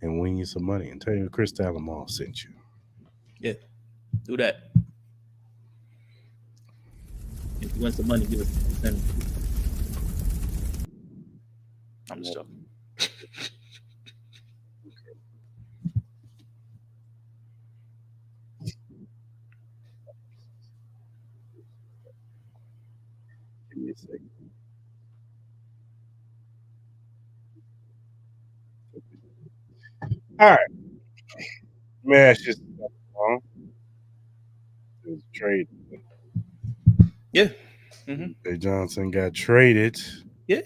and win you some money. And tell you Chris Alamo sent you. Yeah, do that. If you win some money, give us a percentage. I'm just joking. Give me a second. All right, man. It's just it was a trade. Yeah. Mm-hmm. Jay Johnson got traded Yeah.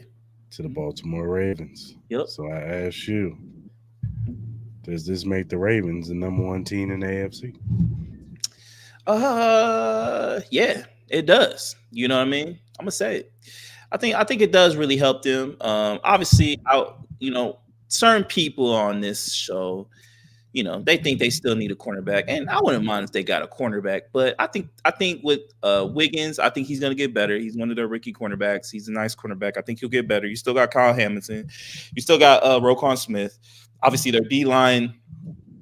to the Baltimore Ravens. Yep. So I ask you, does this make the Ravens the number one team in the AFC? Yeah, it does. You know what I mean? I'm gonna say it. I think it does really help them. Obviously, certain people on this show, they think they still need a cornerback, and I wouldn't mind if they got a cornerback. But I think with Wiggins, I think he's gonna get better. He's one of their rookie cornerbacks. He's a nice cornerback. I think he'll get better. You still got Kyle Hamilton. You still got Roquan Smith. Obviously, their D line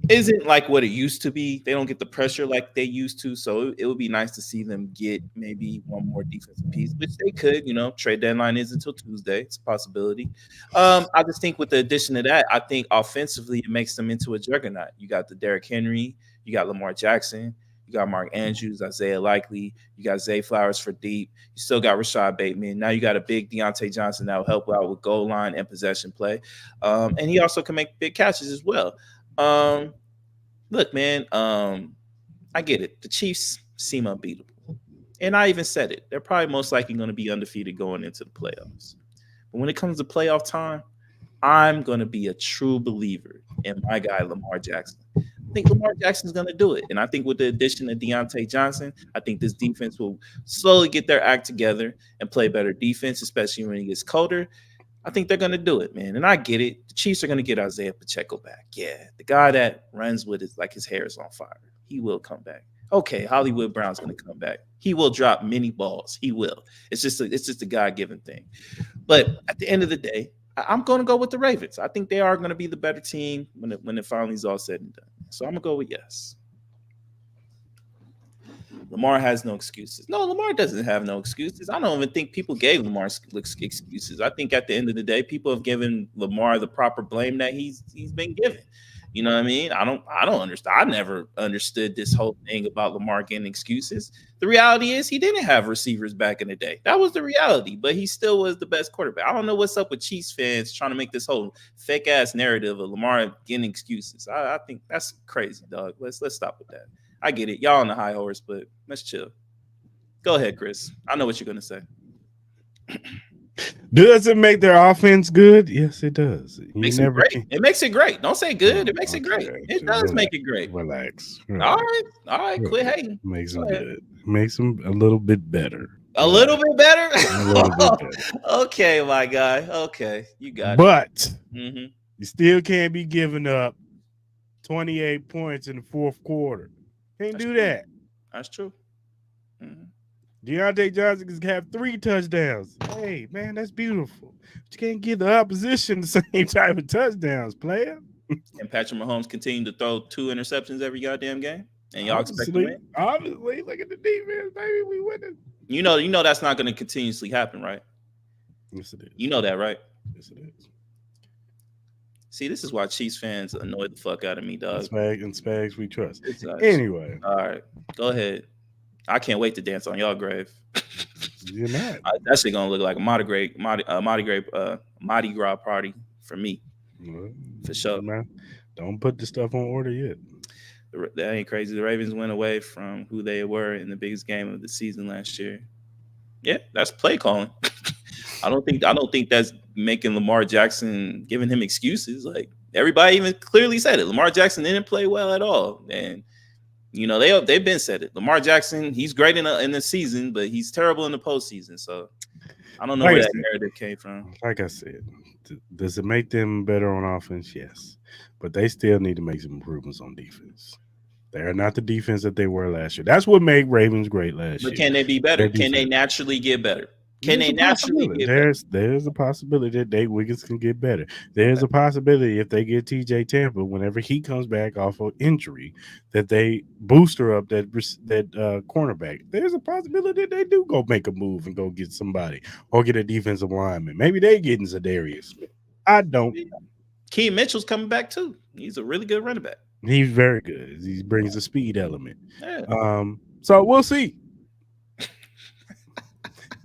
isn't like what it used to be. They don't get the pressure like they used to. So it would be nice to see them get maybe one more defensive piece, which they could. Trade deadline is until Tuesday. It's a possibility. I just think with the addition of that, I think offensively it makes them into a juggernaut. You got the Derrick Henry, you got Lamar Jackson, you got Mark Andrews, Isaiah Likely, you got Zay Flowers for deep. You still got Rashad Bateman. Now you got a big Deontay Johnson that will help out with goal line and possession play. And he also can make big catches as well. Um, Look, man, I get it. The Chiefs seem unbeatable. And I even said it. They're probably most likely going to be undefeated going into the playoffs. But when it comes to playoff time, I'm going to be a true believer in my guy, Lamar Jackson. I think Lamar Jackson's going to do it. And I think with the addition of Deontay Johnson, I think this defense will slowly get their act together and play better defense, especially when he gets colder. I think they're going to do it, man. And I get it. The Chiefs are going to get Isaiah Pacheco back. Yeah. The guy that runs with is like his hair is on fire. He will come back. Okay, Hollywood Brown's going to come back. He will drop many balls. He will. It's just a God-given thing. But at the end of the day, I'm going to go with the Ravens. I think they are going to be the better team when it finally is all said and done. So I'm going to go with yes. Lamar has no excuses. No, Lamar doesn't have no excuses. I don't even think people gave Lamar excuses. I think at the end of the day, people have given Lamar the proper blame that he's been given. You know what I mean? I don't understand. I never understood this whole thing about Lamar getting excuses. The reality is he didn't have receivers back in the day. That was the reality, but he still was the best quarterback. I don't know what's up with Chiefs fans trying to make this whole fake ass narrative of Lamar getting excuses. I think that's crazy, dog. Let's stop with that. I get it. Y'all on the high horse, but let's chill. Go ahead, Chris. I know what you're gonna say. Does it make their offense good? Yes, it does. You Makes it never great. can. It makes it great. Don't say good. Oh, It makes it great. okay, It just does make relax, it great. relax, All relax. right. All right. Quit Relax. hating. Makes Go them ahead. good. Makes them a little bit better. A Relax, little bit better. a little bit better. Okay, my guy. Okay, you got it. But Hmm. you still can't be giving up 28 points in the fourth quarter. Can't That's do true. that. That's true. Mhm. Deontay Johnson can have 3 touchdowns. Hey, man, that's beautiful. But you can't give the opposition the same type of touchdowns, player. And Patrick Mahomes continued to throw 2 interceptions every goddamn game, and y'all expect to win. Obviously, look at the defense, baby. We winning. You know that's not going to continuously happen, right? Yes, it You is. know that, right? Yes, it is. See, this is why Chiefs fans annoy the fuck out of me, And dog. Spags we trust. It's Anyway, all right. Go ahead. I can't wait to dance on y'all grave. you're not. That shit gonna look like a Mardi Gras party for me, Well, for sure. man, don't put the stuff on order yet. That ain't crazy. The Ravens went away from who they were in the biggest game of the season last year. Yeah, that's play calling. I don't think that's making Lamar Jackson giving him excuses. Like everybody even clearly said it. Lamar Jackson didn't play well at all, and they've been said it. Lamar Jackson, he's great in the season, but he's terrible in the postseason. So I don't know Like where I that said, narrative came from. does it make them better on offense? Yes, but they still need to make some improvements on defense. They're not the defense that they were last year. That's what made Ravens great last But year. can they be better? Their Can they defense. naturally get better? Can There's they a naturally possibility. get better? There's a possibility that Dave Wiggins can get better. There's a possibility if they get TJ Tampa, whenever he comes back off of injury, that they booster up that cornerback. There's a possibility that they do go make a move and go get somebody or get a defensive lineman. Maybe they getting Zadarius Smith. I don't. Key Mitchell's coming back too. He's a really good running back. He's very good. He brings a speed element. Yeah. So we'll see.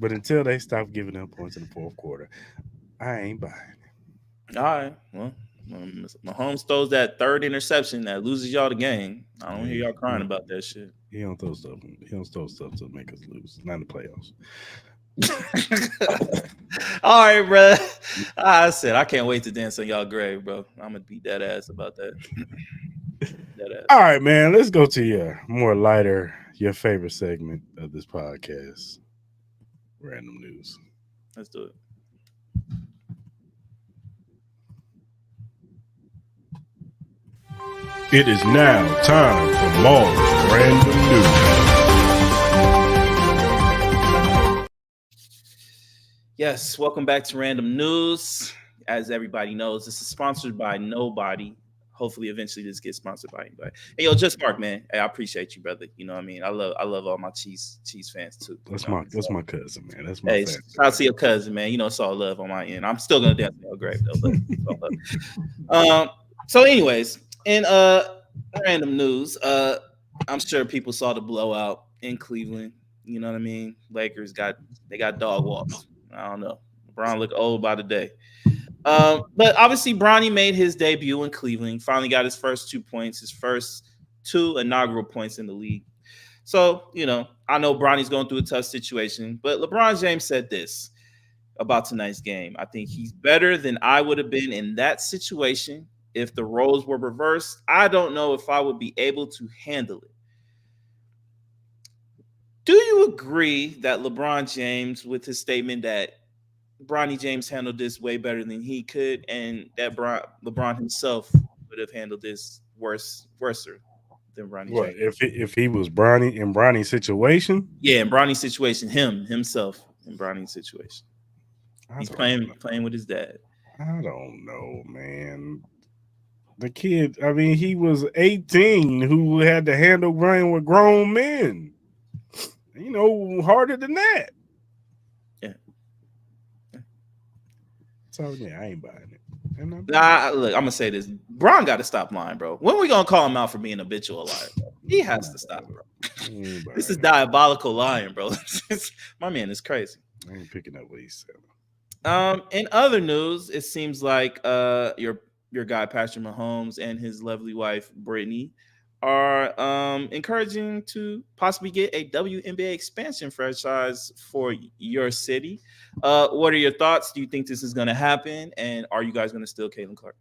But until they stop giving up points in the fourth quarter, I ain't buying it. All right. Well, Mahomes throws that third interception that loses y'all the game. I don't hear y'all crying about that shit. He don't throw stuff. He don't throw stuff to make us lose. Not in the playoffs. All right, bro. I said I can't wait to dance on y'all grave, bro. I'm gonna beat that ass about that. That ass. All right, man. Let's go to your more lighter, your favorite segment of this podcast. Random news. Let's do it. It is now time for Mal's random news. Yes, welcome back to Random News. As everybody knows, this is sponsored by nobody. Hopefully, eventually, this gets sponsored by anybody. Hey, yo, Just Mark, man. Hey, I appreciate you, brother. You know what I mean? I love all my Chiefs fans too. That's my cousin, man. That's my hey, fan. shout out to your cousin, man. You know, it's all love on my end. I'm still gonna dance on your grave though. But so, anyways, in random news, I'm sure people saw the blowout in Cleveland. You know what I mean? Lakers got dog walked. I don't know. LeBron looked old by the day. But obviously, Bronny made his debut in Cleveland. Finally got his first 2 points, his first 2 inaugural points in the league. So, you know, I know Bronny's going through a tough situation, but LeBron James said this about tonight's game. I think he's better than I would have been in that situation. If the roles were reversed, I don't know if I would be able to handle it. Do you agree that LeBron James, with his statement that Bronny James handled this way better than he could, and that LeBron himself would have handled this worse than Bronny What James? if he was Bronny in Bronny's situation? Yeah, in Bronny's situation, himself in Bronny's situation. He's playing with his dad. I don't know, man. The kid, I mean, he was 18 who had to handle running with grown men. You know, harder than that. Yeah. So yeah, I ain't buying it. Nah, look, I'm gonna say this. Bron got to stop lying, bro. When are we gonna call him out for being a habitual liar, bro? He has to stop, bro. This is diabolical lying, bro. My man is crazy. I ain't picking up what he's saying. In other news, it seems like your guy Patrick Mahomes and his lovely wife Brittany are encouraging to possibly get a WNBA expansion franchise for your city. What are your thoughts? Do you think this is going to happen? And are you guys going to steal Caitlin Clark?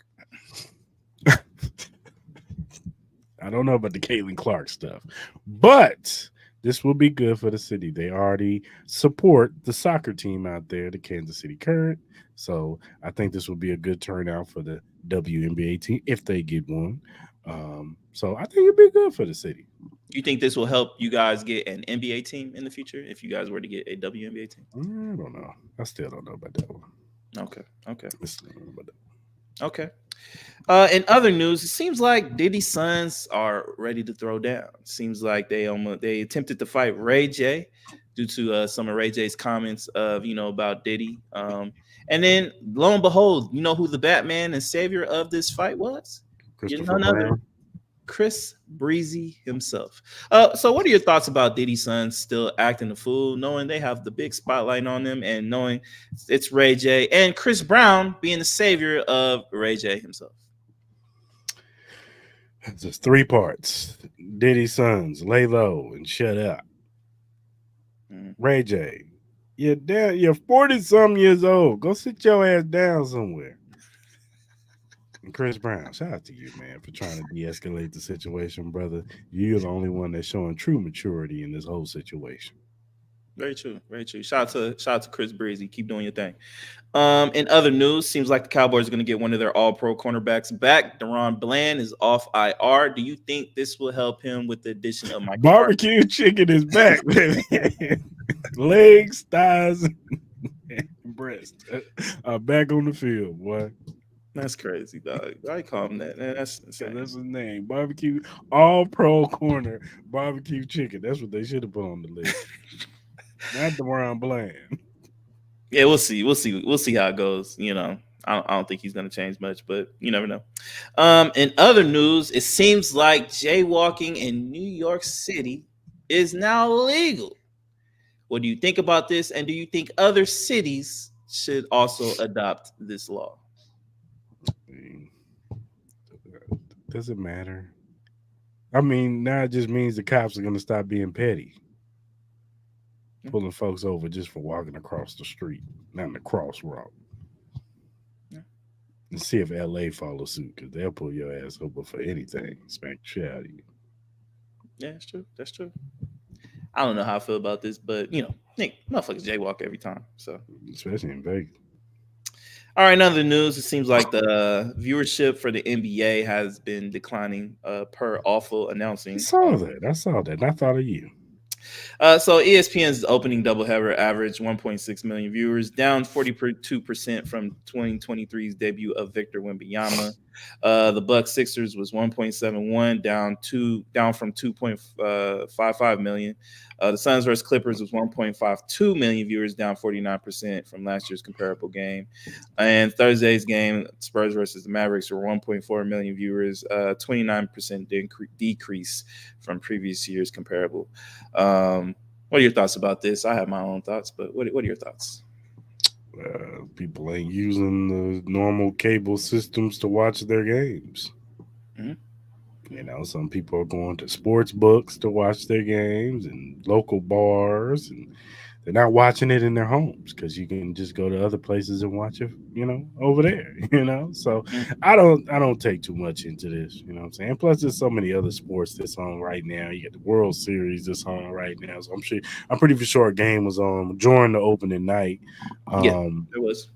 I don't know about the Caitlin Clark stuff, but this will be good for the city. They already support the soccer team out there, the Kansas City Current. So I think this will be a good turnout for the WNBA team if they get one. So I think it'll be good for the city. Do you think this will help you guys get an NBA team in the future if you guys were to get a WNBA team? I don't know. I still don't know about that one. Okay. Okay. I still don't know about that. Okay. In other news, it seems like Diddy's sons are ready to throw down. Seems like they attempted to fight Ray J due to some of Ray J's comments of about Diddy. And then lo and behold, you know who the Batman and savior of this fight was? You're Christopher none other Brown. Chris Breezy himself. So what are your thoughts about Diddy's sons still acting a fool, knowing they have the big spotlight on them, and knowing it's Ray J and Chris Brown being the savior of Ray J himself? There's three parts. Diddy's sons, lay low and shut up. Mm. Ray J, you're 40 some years old. Go sit your ass down somewhere. And Chris Brown, shout out to you, man, for trying to de-escalate the situation, brother. You're the only one that's showing true maturity in this whole situation. Very true, very true. Shout out to Chris Breezy. Keep doing your thing. In other news, seems like the Cowboys are going to get one of their All-Pro cornerbacks back. Deron Bland is off IR. Do you think this will help him with the addition of Michael Barbecue chicken is back, baby. Legs, thighs, and breast are back on the field, boy. That's crazy, dog. I call him that. Man, that's insane. That's his name. Barbecue, all pro corner, barbecue chicken. That's what they should have put on the list. Not the Deron Bland. Yeah, we'll see. We'll see how it goes. I don't think he's going to change much, but you never know. In other news, it seems like jaywalking in New York City is now legal. What do you think about this? And do you think other cities should also adopt this law? Does it matter? I mean, now it just means the cops are going to stop being petty, pulling folks over just for walking across the street, not in the crosswalk. Yeah. And see if LA follows suit, because they'll pull your ass over for anything, smack the shit out of you. Yeah, that's true. That's true. I don't know how I feel about this, but Nick, motherfuckers jaywalk every time. So especially in Vegas. All right, in other news, it seems like the viewership for the NBA has been declining per awful announcing. I saw that. And I thought of you. So ESPN's opening doubleheader averaged 1.6 million viewers, down 42% from 2023's debut of Victor Wembanyama. The Bucks Sixers was 1.71, down from 2.55 million. The Suns versus Clippers was 1.52 million viewers, down 49% from last year's comparable game. And Thursday's game, Spurs versus the Mavericks, were 1.4 million viewers, 29% decrease from previous year's comparable. What are your thoughts about this? I have my own thoughts, but what are your thoughts? People ain't using the normal cable systems to watch their games. Mm-hmm. Some people are going to sports books to watch their games and local bars, and they're not watching it in their homes because you can just go to other places and watch it, over there, So I don't take too much into this, you know what I'm saying? Plus there's so many other sports that's on right now. You got the World Series that's on right now. So I'm pretty sure a game was on during the opening night. It was.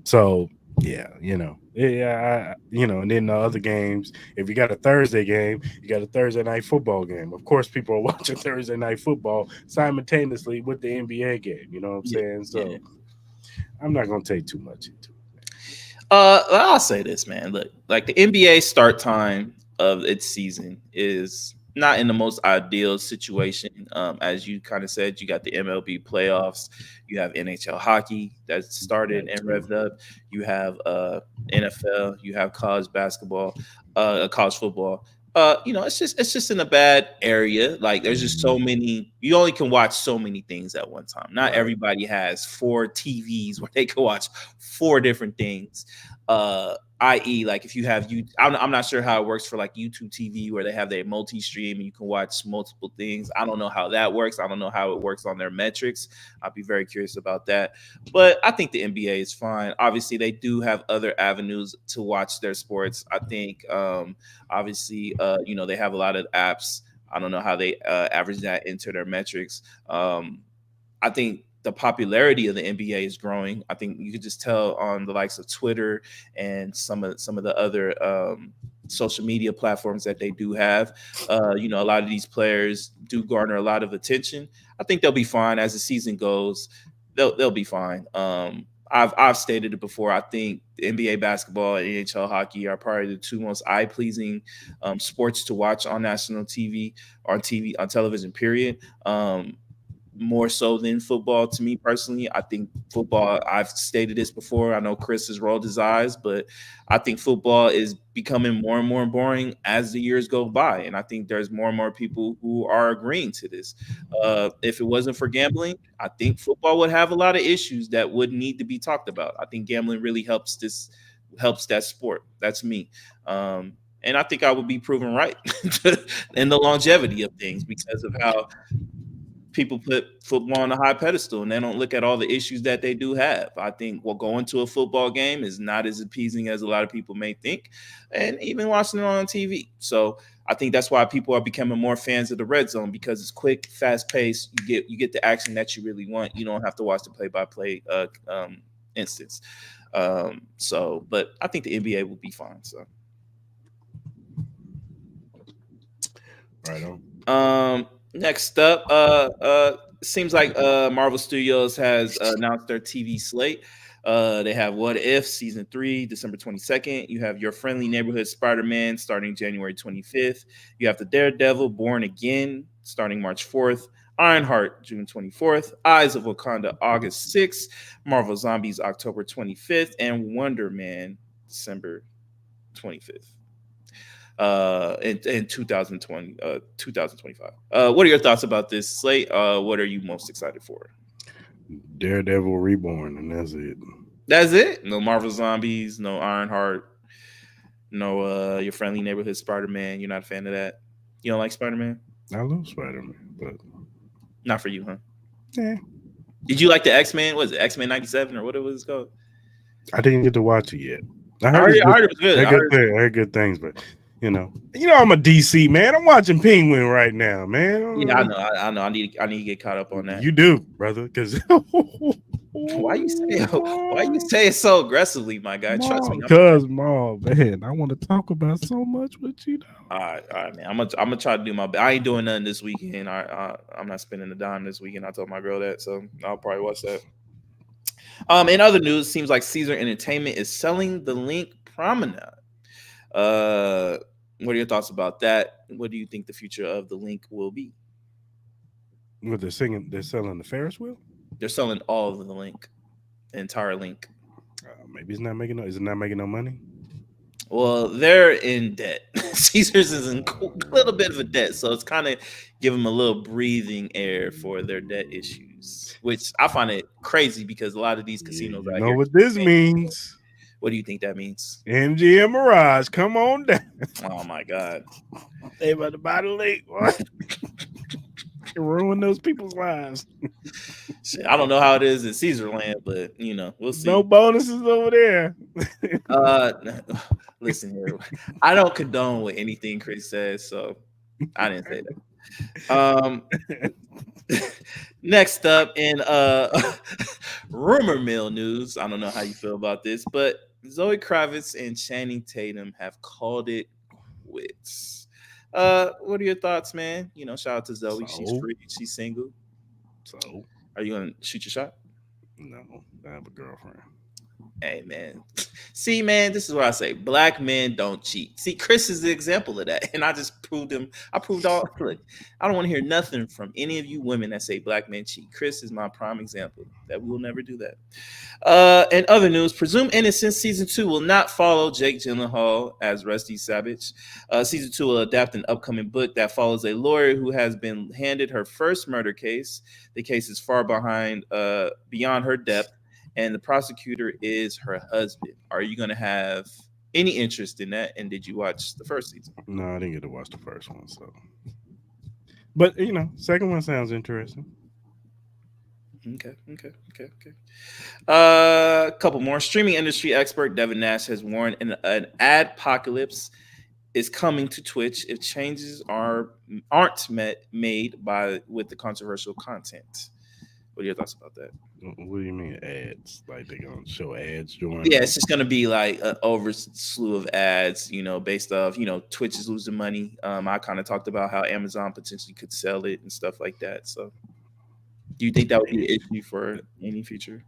So yeah, and then the other games, if you got a Thursday game, you got a Thursday night football game. Of course, people are watching Thursday night football simultaneously with the NBA game. You know what I'm saying? So I'm not going to take too much into it. I'll say this, man. Look, like the NBA start time of its season is not in the most ideal situation. As you kind of said, you got the MLB playoffs, you have NHL hockey that started and revved up, you have NFL, you have college basketball, college football. It's just in a bad area. Like there's just so many, you only can watch so many things at one time. Not Right. everybody has 4 TVs where they can watch 4 different things. I.e., like if you have you, I'm not sure how it works for like YouTube TV where they have their multi-stream and you can watch multiple things. I don't know how that works. I don't know how it works on their metrics. I'd be very curious about that. But I think the NBA is fine. Obviously, they do have other avenues to watch their sports. I think, obviously, they have a lot of apps. I don't know how they average that into their metrics. I think the popularity of the NBA is growing. I think you could just tell on the likes of Twitter and some of the other social media platforms that they do have. A lot of these players do garner a lot of attention. I think they'll be fine as the season goes. They'll be fine. I've stated it before. I think the NBA basketball and NHL hockey are probably the two most eye pleasing sports to watch on national TV, on television. Period. More so than football to me personally. I think football, I've stated this before. I know Chris has rolled his eyes, but I think football is becoming more and more boring as the years go by. And I think there's more and more people who are agreeing to this. If it wasn't for gambling, I think football would have a lot of issues that would need to be talked about. I think gambling really helps that sport. That's me. And I think I would be proven right in the longevity of things because of how people put football on a high pedestal and they don't look at all the issues that they do have. I think going to a football game is not as appeasing as a lot of people may think, and even watching it on TV. So I think that's why people are becoming more fans of the red zone because it's quick, fast paced. You get the action that you really want. You don't have to watch the play-by-play instance. But I think the NBA will be fine. So. Right on. Next up, seems like Marvel Studios has announced their TV slate. They have What If Season 3, December 22nd. You have Your Friendly Neighborhood Spider-Man starting January 25th. You have The Daredevil Born Again starting March 4th. Ironheart, June 24th. Eyes of Wakanda, August 6th. Marvel Zombies, October 25th. And Wonder Man, December 25th. In 2025. What are your thoughts about this slate? What are you most excited for? Daredevil Reborn, and that's it. That's it? No Marvel Zombies, no Ironheart, no Your Friendly Neighborhood Spider-Man. You're not a fan of that? You don't like Spider-Man? I love Spider-Man, but not for you, huh? Yeah. Did you like the X-Men? Was it X-Men 97 or what it was called? I didn't get to watch it yet. I heard it was good. I heard good things, but I'm a DC man. I'm watching Penguin right now, man. Yeah, I know. I need to get caught up on that. You do, brother, because why you say it so aggressively, my guy? Trust me. Because man, I want to talk about so much with you. All right, man. I'm gonna try to do my best. I ain't doing nothing this weekend. I'm not spending a dime this weekend. I told my girl that, so I'll probably watch that. In other news, seems like Caesar Entertainment is selling the Link Promenade. What are your thoughts about that? What do you think the future of the Link will be? What they're selling the Ferris wheel? They're selling all of the Link, the entire Link. Maybe is it not making no money? Well, they're in debt. Caesars is in a little bit of a debt, so it's kind of giving them a little breathing air for their debt issues, which I find it crazy because a lot of these casinos you know what this means. What do you think that means? MGM Mirage, come on down. Oh my God. They about to buy the Lake. What? Ruin those people's lives. Shit, I don't know how it is in Caesarland, but we'll see. No bonuses over there. Listen here. I don't condone what anything Chris says, so I didn't say that. Next up in rumor mill news, I don't know how you feel about this, but Zoe Kravitz and Channing Tatum have called it quits. What are your thoughts, man? Shout out to Zoe. She's free. She's single. So, are you gonna shoot your shot? No, I have a girlfriend. Hey man, see man, this is what I say: black men don't cheat. See, Chris is the example of that, and I just proved him. I proved all. Look, I don't want to hear nothing from any of you women that say black men cheat. Chris is my prime example that we will never do that. In other news, Presumed Innocence season 2 will not follow Jake Gyllenhaal as Rusty Savage. Season 2 will adapt an upcoming book that follows a lawyer who has been handed her first murder case. The case is far beyond her depth, and the prosecutor is her husband. Are you going to have any interest in that? And did you watch the first season? No, I didn't get to watch the first one, so. But second one sounds interesting. Okay. A couple more. Streaming industry expert Devin Nash has warned an adpocalypse is coming to Twitch if changes aren't made with the controversial content. What are your thoughts about that? What do you mean ads? Like they're gonna show ads during? Yeah, it's just gonna be like an over slew of ads, based off, Twitch is losing money. I kind of talked about how Amazon potentially could sell it and stuff like that. So, do you think that would be an issue for any future?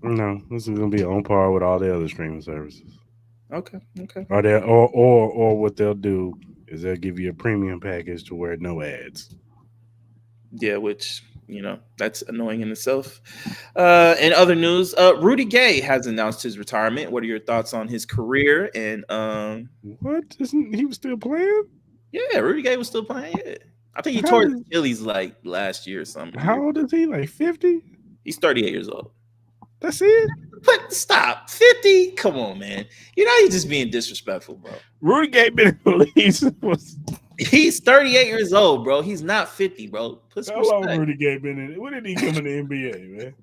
No, this is gonna be on par with all the other streaming services. Okay. Or what they'll do is they'll give you a premium package to where no ads. Yeah, which that's annoying in itself. In other news, Rudy Gay has announced his retirement. What are your thoughts on his career? And What? Isn't he was still playing? yeah, Rudy Gay was still playing. Yeah, I think he How tore his does- Achilles like last year or something. How old is he? Like 50? He's 38 years old. That's it. But stop, 50? Come on, man. You're just being disrespectful, bro. Rudy Gay been in the league. He's 38 years old, bro. He's not 50, bro. Put some How long respect. Rudy Gay been in? When did he come in the NBA, man?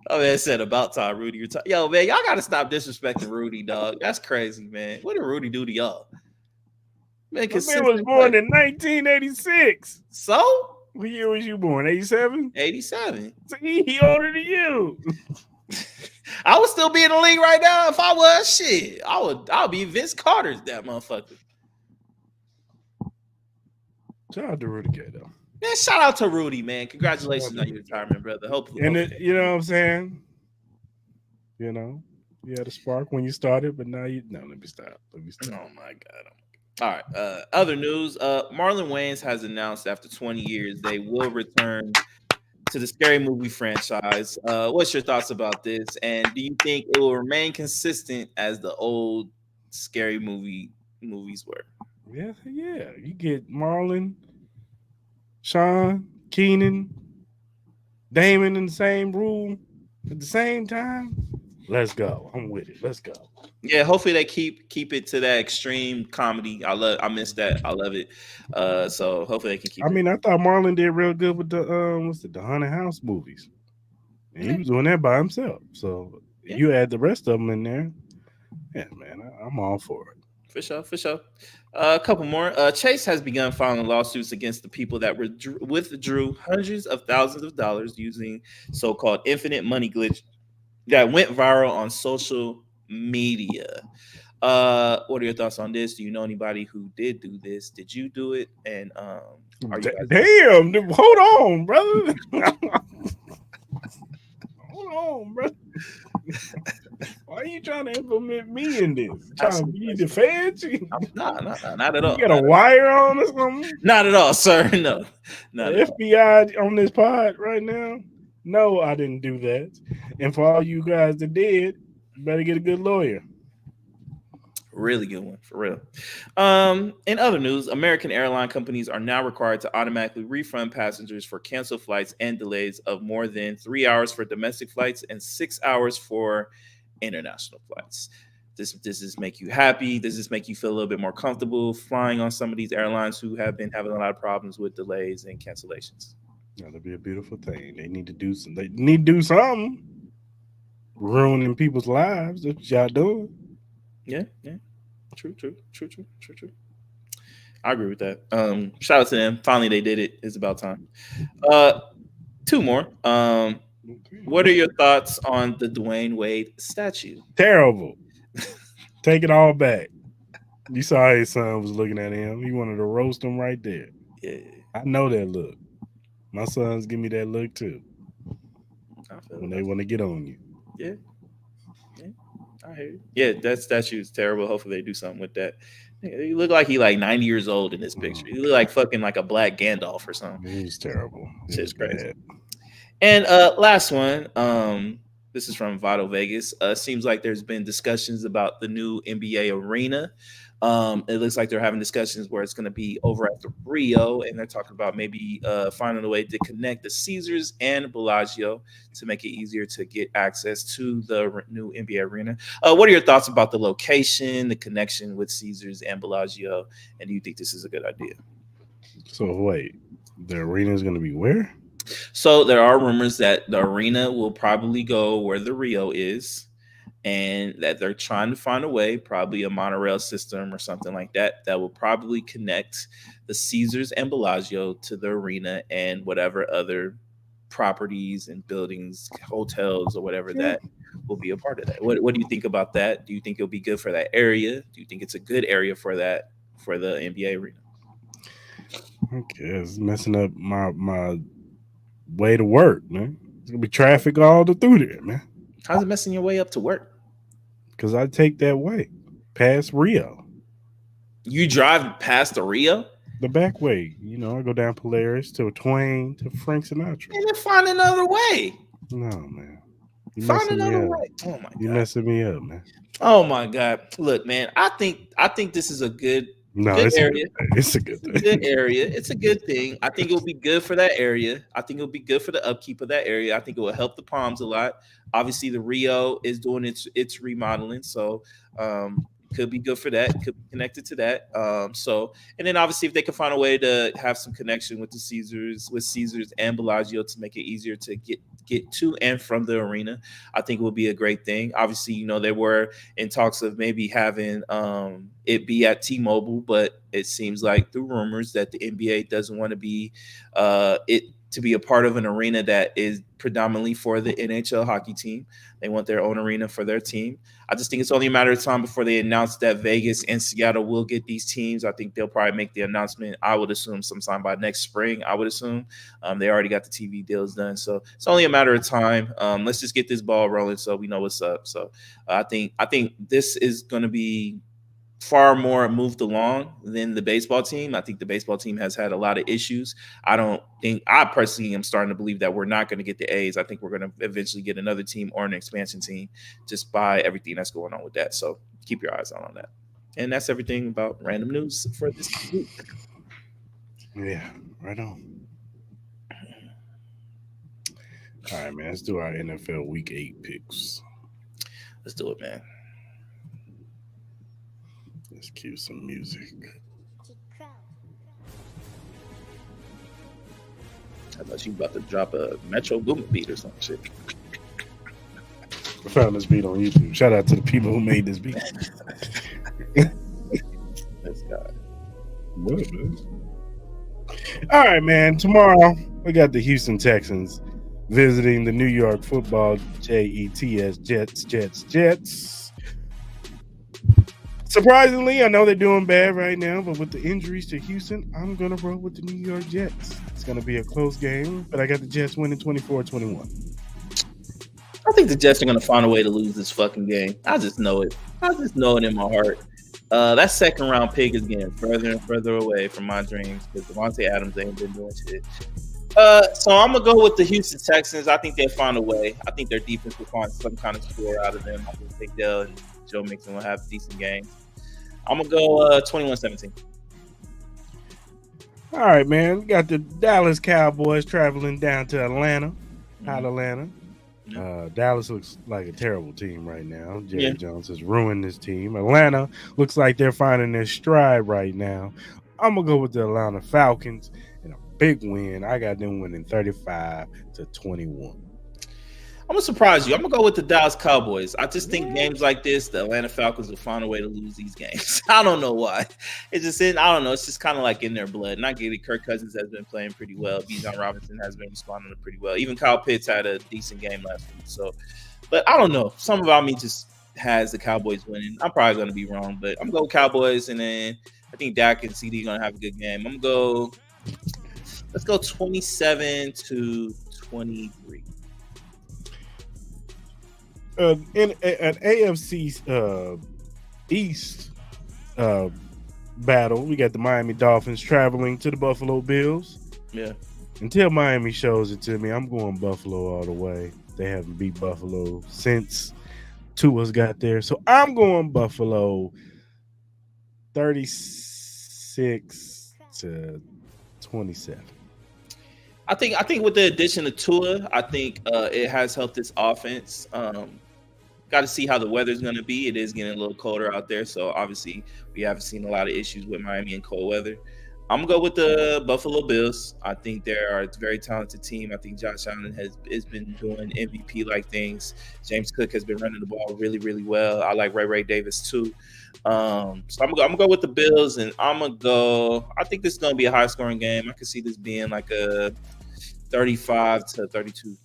Oh man, I said about time Rudy retired. Yo, man, y'all gotta stop disrespecting Rudy, dog. That's crazy, man. What did Rudy do to y'all? Man, Man was born in 1986. So? What year was you born? 87? 87. He older than you. I would still be in the league right now if I was. Shit, I'll be Vince Carter's that motherfucker. Shout out to Rudy Gay though. Man, shout out to Rudy, man. Congratulations on your retirement, brother. Hopefully. You know what I'm saying? You had a spark when you started, but now let me stop. Oh my God. All right. Other news. Marlon Wayans has announced after 20 years they will return to the Scary Movie franchise. What's your thoughts about this? And do you think it will remain consistent as the old Scary movies were? Yeah. You get Marlon, Sean, Keenan, Damon in the same room at the same time. Let's go. I'm with it. Let's go. Yeah, hopefully they keep it to that extreme comedy. I miss that. I love it. So hopefully they can keep I mean, I thought Marlon did real good with the the Haunted House movies. And he was doing that by himself. So you add the rest of them in there. Yeah, man, I'm all for it. For sure. A couple more. Chase has begun filing lawsuits against the people that withdrew hundreds of thousands of dollars using so-called infinite money glitch that went viral on social media. What are your thoughts on this? Do you know anybody who did do this? Did you do it? And damn, hold on, brother. Hold on, brother. Why are you trying to implement me in this? Trying to be the feds? Not at all. You got a wire on or something? Not at all, sir. No. Not the FBI on this pod right now? No, I didn't do that. And for all you guys that did, you better get a good lawyer. Really good one, for real. In other news, American airline companies are now required to automatically refund passengers for canceled flights and delays of more than 3 hours for domestic flights and 6 hours for international flights. Does this make you happy? Does this make you feel a little bit more comfortable flying on some of these airlines who have been having a lot of problems with delays and cancellations? That'll be a beautiful thing. They need to do some. They need to do something. Ruining people's lives. That's what y'all doing. Yeah. True. I agree with that. Shout out to them. Finally, they did it. It's about time. Two more. What are your thoughts on the Dwayne Wade statue? Terrible. Take it all back. You saw his son was looking at him. He wanted to roast him right there. Yeah. I know that look. My sons give me that look too. when they want to get on you. Yeah. I hear you. Yeah, that statue's terrible. Hopefully they do something with that. He look like he like 90 years old in this picture. He look like fucking like a black Gandalf or something. It was terrible. Shit's crazy. Bad. And last one. This is from Vital Vegas. Seems like there's been discussions about the new NBA arena. It looks like they're having discussions where it's going to be over at the Rio, and they're talking about maybe finding a way to connect the Caesars and Bellagio to make it easier to get access to the new NBA arena. What are your thoughts about the location, the connection with Caesars and Bellagio, and do you think this is a good idea? So wait, the arena is going to be where? So there are rumors that the arena will probably go where the Rio is, and that they're trying to find a way, probably a monorail system or something like that, that will probably connect the Caesars and Bellagio to the arena and whatever other properties and buildings, hotels or whatever that will be a part of that. What do you think about that? Do you think it'll be good for that area? Do you think it's a good area for that, for the NBA arena? Okay, it's messing up my way to work, man. It's gonna be traffic all through there, man. How's it messing your way up to work? Because I take that way past Rio, You drive past the Rio? the back way. I go down Polaris to Twain to Frank Sinatra. And then find another way. No, man. You Find messing me another up. way. Oh my You god. messing me up, man. Oh my god. Look, man, I think this is a good No, good it's area. it's a good It's a thing. good area. It's a good thing. I think it'll be good for that area. I think it'll be good for the upkeep of that area. I think it will help the Palms a lot. Obviously, the Rio is doing its remodeling, so could be good for that. Could be connected to that. And then obviously, if they can find a way to have some connection with Caesars and Bellagio to make it easier to get to and from the arena, I think it would be a great thing. Obviously, they were in talks of maybe having it be at T-Mobile, but it seems like through rumors that the NBA doesn't want to be it to be a part of an arena that is predominantly for the NHL hockey team. They want their own arena for their team. I just think it's only a matter of time before they announce that Vegas and Seattle will get these teams. I think they'll probably make the announcement, I would assume, sometime by next spring. I would assume they already got the TV deals done. So it's only a matter of time. Let's just get this ball rolling so we know what's up. So I think this is going to be far more moved along than the baseball team. I think the baseball team has had a lot of issues. I personally am starting to believe that we're not going to get the A's. I think we're going to eventually get another team or an expansion team just by everything that's going on with that. So keep your eyes on that. And that's everything about random news for this week. Yeah, right on. All right, man. Let's do our NFL Week 8 picks. Let's do it, man. Let's cue some music. I thought you about to drop a Metro Boomin beat or some shit. I found this beat on YouTube. Shout out to the people who made this beat. Let's go. What, man? All right, man. Tomorrow we got the Houston Texans visiting the New York Football Jets. Surprisingly, I know they're doing bad right now, but with the injuries to Houston, I'm going to roll with the New York Jets. It's going to be a close game, but I got the Jets winning 24-21. I think the Jets are going to find a way to lose this fucking game. I just know it. I just know it in my heart. That second round pick is getting further and further away from my dreams because Devontae Adams ain't been doing shit. So I'm going to go with the Houston Texans. I think they'll find a way. I think their defense will find some kind of score out of them. I think Dale and Joe Mixon will have decent games. I'm going to go 21-17. All right, man. We got the Dallas Cowboys traveling down to Atlanta. Hot Atlanta. Dallas looks like a terrible team right now. Jerry Jones has ruined this team. Atlanta looks like they're finding their stride right now. I'm going to go with the Atlanta Falcons in a big win. I got them winning 35-21. I'm going to surprise you. I'm going to go with the Dallas Cowboys. I just think games like this, the Atlanta Falcons will find a way to lose these games. I don't know why. It's just I don't know. It's just kind of like in their blood. Not getting Kirk Cousins has been playing pretty well. Bijan Robinson has been responding pretty well. Even Kyle Pitts had a decent game last week. So, but I don't know. Something about me just has the Cowboys winning. I'm probably going to be wrong, but I'm going to go Cowboys, and then I think Dak and CD are going to have a good game. Let's go 27-23. in an AFC East uh, battle, we got the Miami Dolphins traveling to the Buffalo Bills. Yeah. Until Miami shows it to me, I'm going Buffalo all the way. They haven't beat Buffalo since Tua's got there. So I'm going Buffalo 36-27. I think with the addition of Tua, I think it has helped this offense. Got to see how the weather's going to be. It is getting a little colder out there, so obviously we haven't seen a lot of issues with Miami and cold weather. I'm gonna go with the Buffalo Bills. I think they are a very talented team. I think Josh Allen has been doing MVP like things. James Cook has been running the ball really, really well. I like Ray Davis too. So I'm gonna go with the Bills, and I'm gonna go. I think this is gonna be a high scoring game. I could see this being like a 35-32.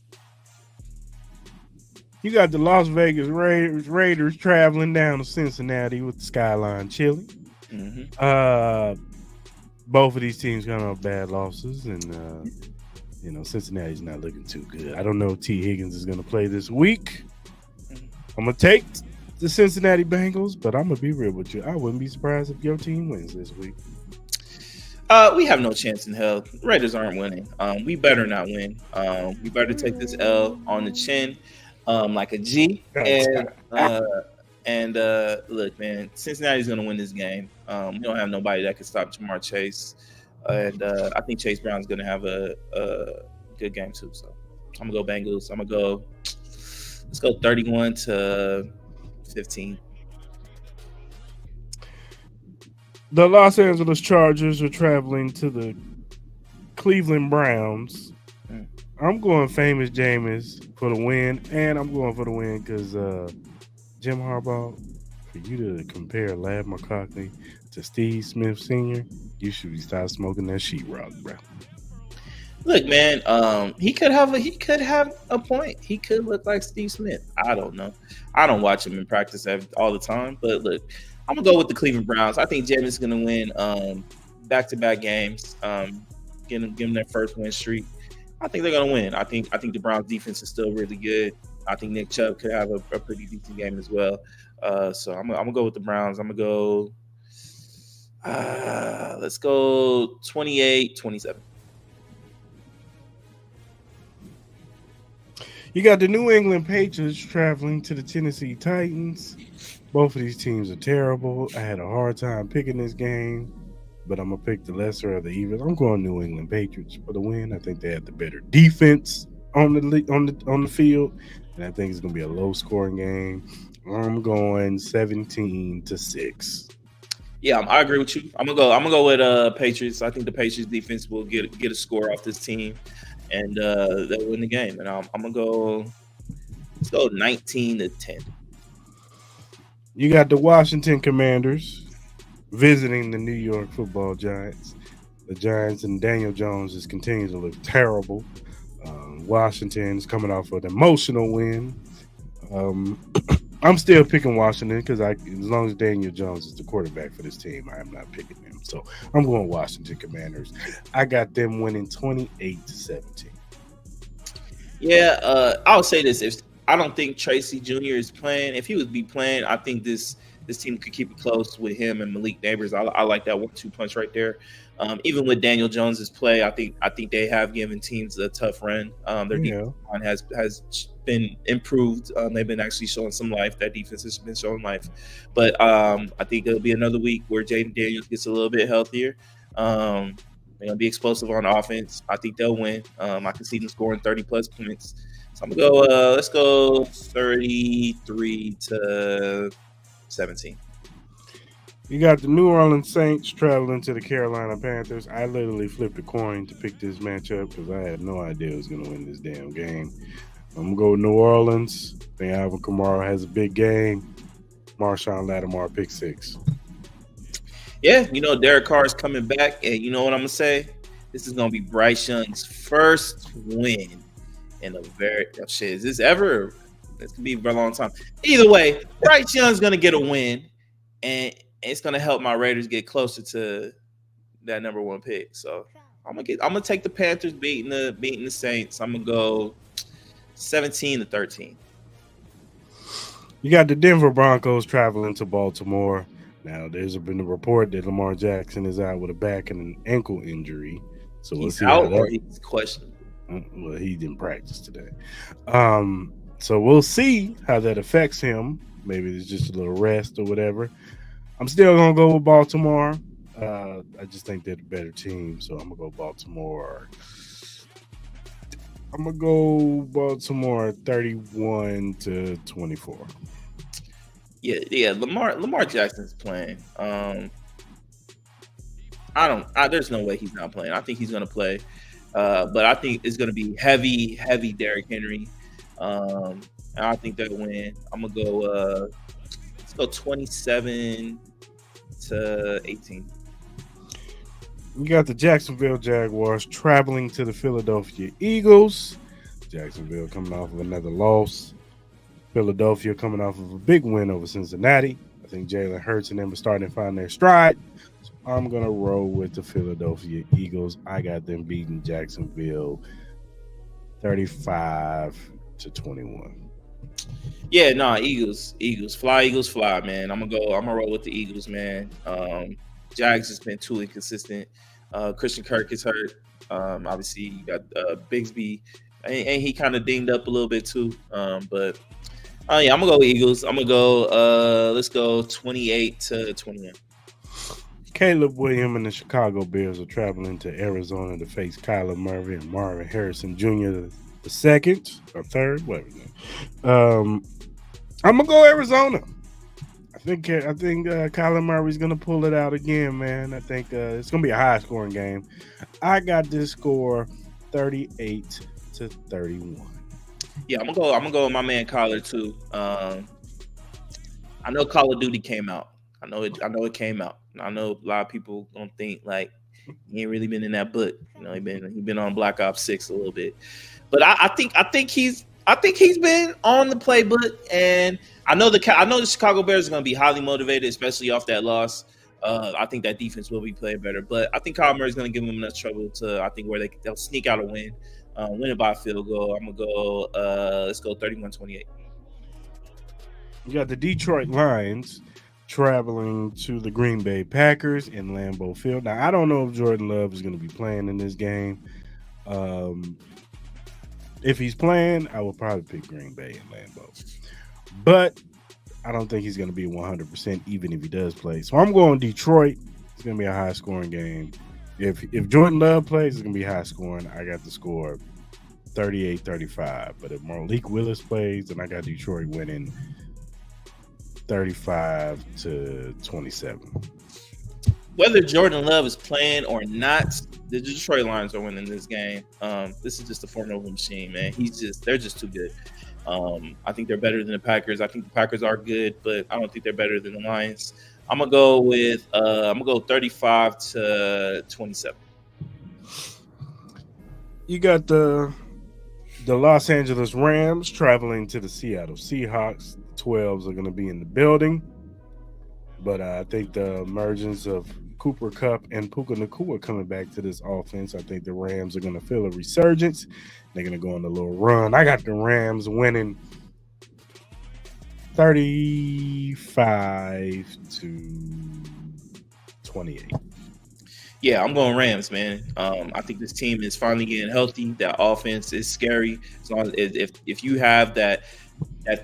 You got the Las Vegas Raiders traveling down to Cincinnati with the skyline chilly. Mm-hmm. Both of these teams kind of bad losses, and Cincinnati's not looking too good. I don't know if T. Higgins is going to play this week. I'm going to take the Cincinnati Bengals, but I'm going to be real with you. I wouldn't be surprised if your team wins this week. We have no chance in hell. Raiders aren't winning. We better not win. We better take this L on the chin, like a G. And look, man, Cincinnati's going to win this game. We don't have nobody that can stop Jamar Chase. And I think Chase Brown's going to have a good game too. So I'm going to go Bengals. Let's go 31-15. The Los Angeles Chargers are traveling to the Cleveland Browns. I'm going famous Jameis for the win, and I'm going for the win because Jim Harbaugh, for you to compare Ladd McConkey to Steve Smith Sr., you should start smoking that sheetrock, bro. Look, man, he could have a point. He could look like Steve Smith. I don't know. I don't watch him in practice all the time, but look, I'm gonna go with the Cleveland Browns. I think Jameis is gonna win back-to-back games, give them their first win streak. I think they're gonna win. I think the Browns defense is still really good. I think Nick Chubb could have a pretty decent game as well. So I'm gonna go with the Browns. I'm gonna go. Let's go 28-27. You got the New England Patriots traveling to the Tennessee Titans. Both of these teams are terrible. I had a hard time picking this game, but I'm gonna pick the lesser of the evils. I'm going New England Patriots for the win. I think they have the better defense on the field, and I think it's gonna be a low scoring game. I'm going 17-6. Yeah, I agree with you. I'm gonna go with Patriots. I think the Patriots defense will get a score off this team, and they'll win the game. And I'm gonna go. Let's go 19-10. You got the Washington Commanders visiting the New York Football Giants. The Giants and Daniel Jones is continuing to look terrible. Washington is coming off an emotional win. I'm still picking Washington because as long as Daniel Jones is the quarterback for this team, I am not picking them. So I'm going Washington Commanders. I got them winning 28-17. Yeah, I'll say this: I don't think Tracy Jr. is playing. If he would be playing, I think this team could keep it close with him and Malik Neighbors. I like that 1-2 punch right there. Even with Daniel Jones's play, I think they have given teams a tough run. Their defense line has been improved. They've been actually showing some life. That defense has been showing life. But I think it'll be another week where Jaden Daniels gets a little bit healthier. They're gonna be explosive on offense. I think they'll win. I can see them scoring 30+ points. So I'm gonna go. Let's go 33-17. You got the New Orleans Saints traveling to the Carolina Panthers. I literally flipped a coin to pick this matchup because I had no idea who was going to win this damn game. I'm going to go with New Orleans. I think Alvin Kamara has a big game. Marshawn Lattimore pick 6. Yeah, Derek Carr is coming back, and you know what I'm going to say? This is going to be Bryce Young's first win in a very – shit, is this ever? This could be for a long time. Either way, Bryce Young's going to get a win, and it's going to help my Raiders get closer to that number 1 pick. So I'm gonna take the Panthers beating the Saints. I'm gonna go 17-13. You got the Denver Broncos traveling to Baltimore. Now, there's been a report that Lamar Jackson is out with a back and an ankle injury. So we'll He's see how out or that. he's questionable. Well, he didn't practice today. So we'll see how that affects him. Maybe it's just a little rest or whatever. I'm still gonna go with Baltimore. I just think they're the better team, so I'm gonna go Baltimore. I'm gonna go Baltimore 31-24. Yeah. Lamar Jackson's playing. There's no way he's not playing. I think he's gonna play. But I think it's gonna be heavy Derrick Henry. And I think they'll win. I'm gonna go let's go 27-18. You got the Jacksonville Jaguars traveling to the Philadelphia Eagles. Jacksonville coming off of another loss. Philadelphia coming off of a big win over Cincinnati. I think Jalen Hurts and them are starting to find their stride. So I'm going to roll with the Philadelphia Eagles. I got them beating Jacksonville 35-21. Yeah, no, Eagles, fly, man. I'm gonna roll with the Eagles, man. Jags has been too inconsistent. Christian Kirk is hurt. Obviously, you got Bigsby, and he kind of dinged up a little bit too. But yeah, I'm gonna go with Eagles. I'm gonna go. Let's go 28-21. Caleb Williams and the Chicago Bears are traveling to Arizona to face Kyler Murray and Marvin Harrison Jr. the second or third, whatever. I'm gonna go Arizona. I think Kyler Murray's gonna pull it out again, man. I think it's gonna be a high scoring game. I got this score 38-31. Yeah, I'm gonna go with my man Kyler too. I know Call of Duty came out. I know it came out. I know a lot of people gonna think like he ain't really been in that book. You know, he been on Black Ops 6 a little bit. But I think he's been on the playbook, and I know the Chicago Bears are going to be highly motivated, especially off that loss. I think that defense will be playing better, but I think Kyle Murray's going to give them enough trouble to where they'll sneak out a win, win it by a field goal. I'm gonna go. Let's go 31-28. You got the Detroit Lions traveling to the Green Bay Packers in Lambeau Field. Now I don't know if Jordan Love is going to be playing in this game. If he's playing, I will probably pick Green Bay and Lambeau. But I don't think he's going to be 100% even if he does play. So I'm going Detroit. It's going to be a high-scoring game. If Jordan Love plays, it's going to be high-scoring. I got the score 38-35. But if Malik Willis plays, then I got Detroit winning 35-27. Whether Jordan Love is playing or not, the Detroit Lions are winning this game. This is just a formidable machine, man. They're just too good. I think they're better than the Packers. I think the Packers are good, but I don't think they're better than the Lions. I'm gonna go with 35-27. You got the Los Angeles Rams traveling to the Seattle Seahawks. The 12s are going to be in the building, but I think the emergence of Cooper Kupp and Puka Nacua coming back to this offense, I think the Rams are going to feel a resurgence. They're going to go on a little run. I got the Rams winning 35-28. Yeah, I'm going Rams, man. I think this team is finally getting healthy. That offense is scary. As long as if you have that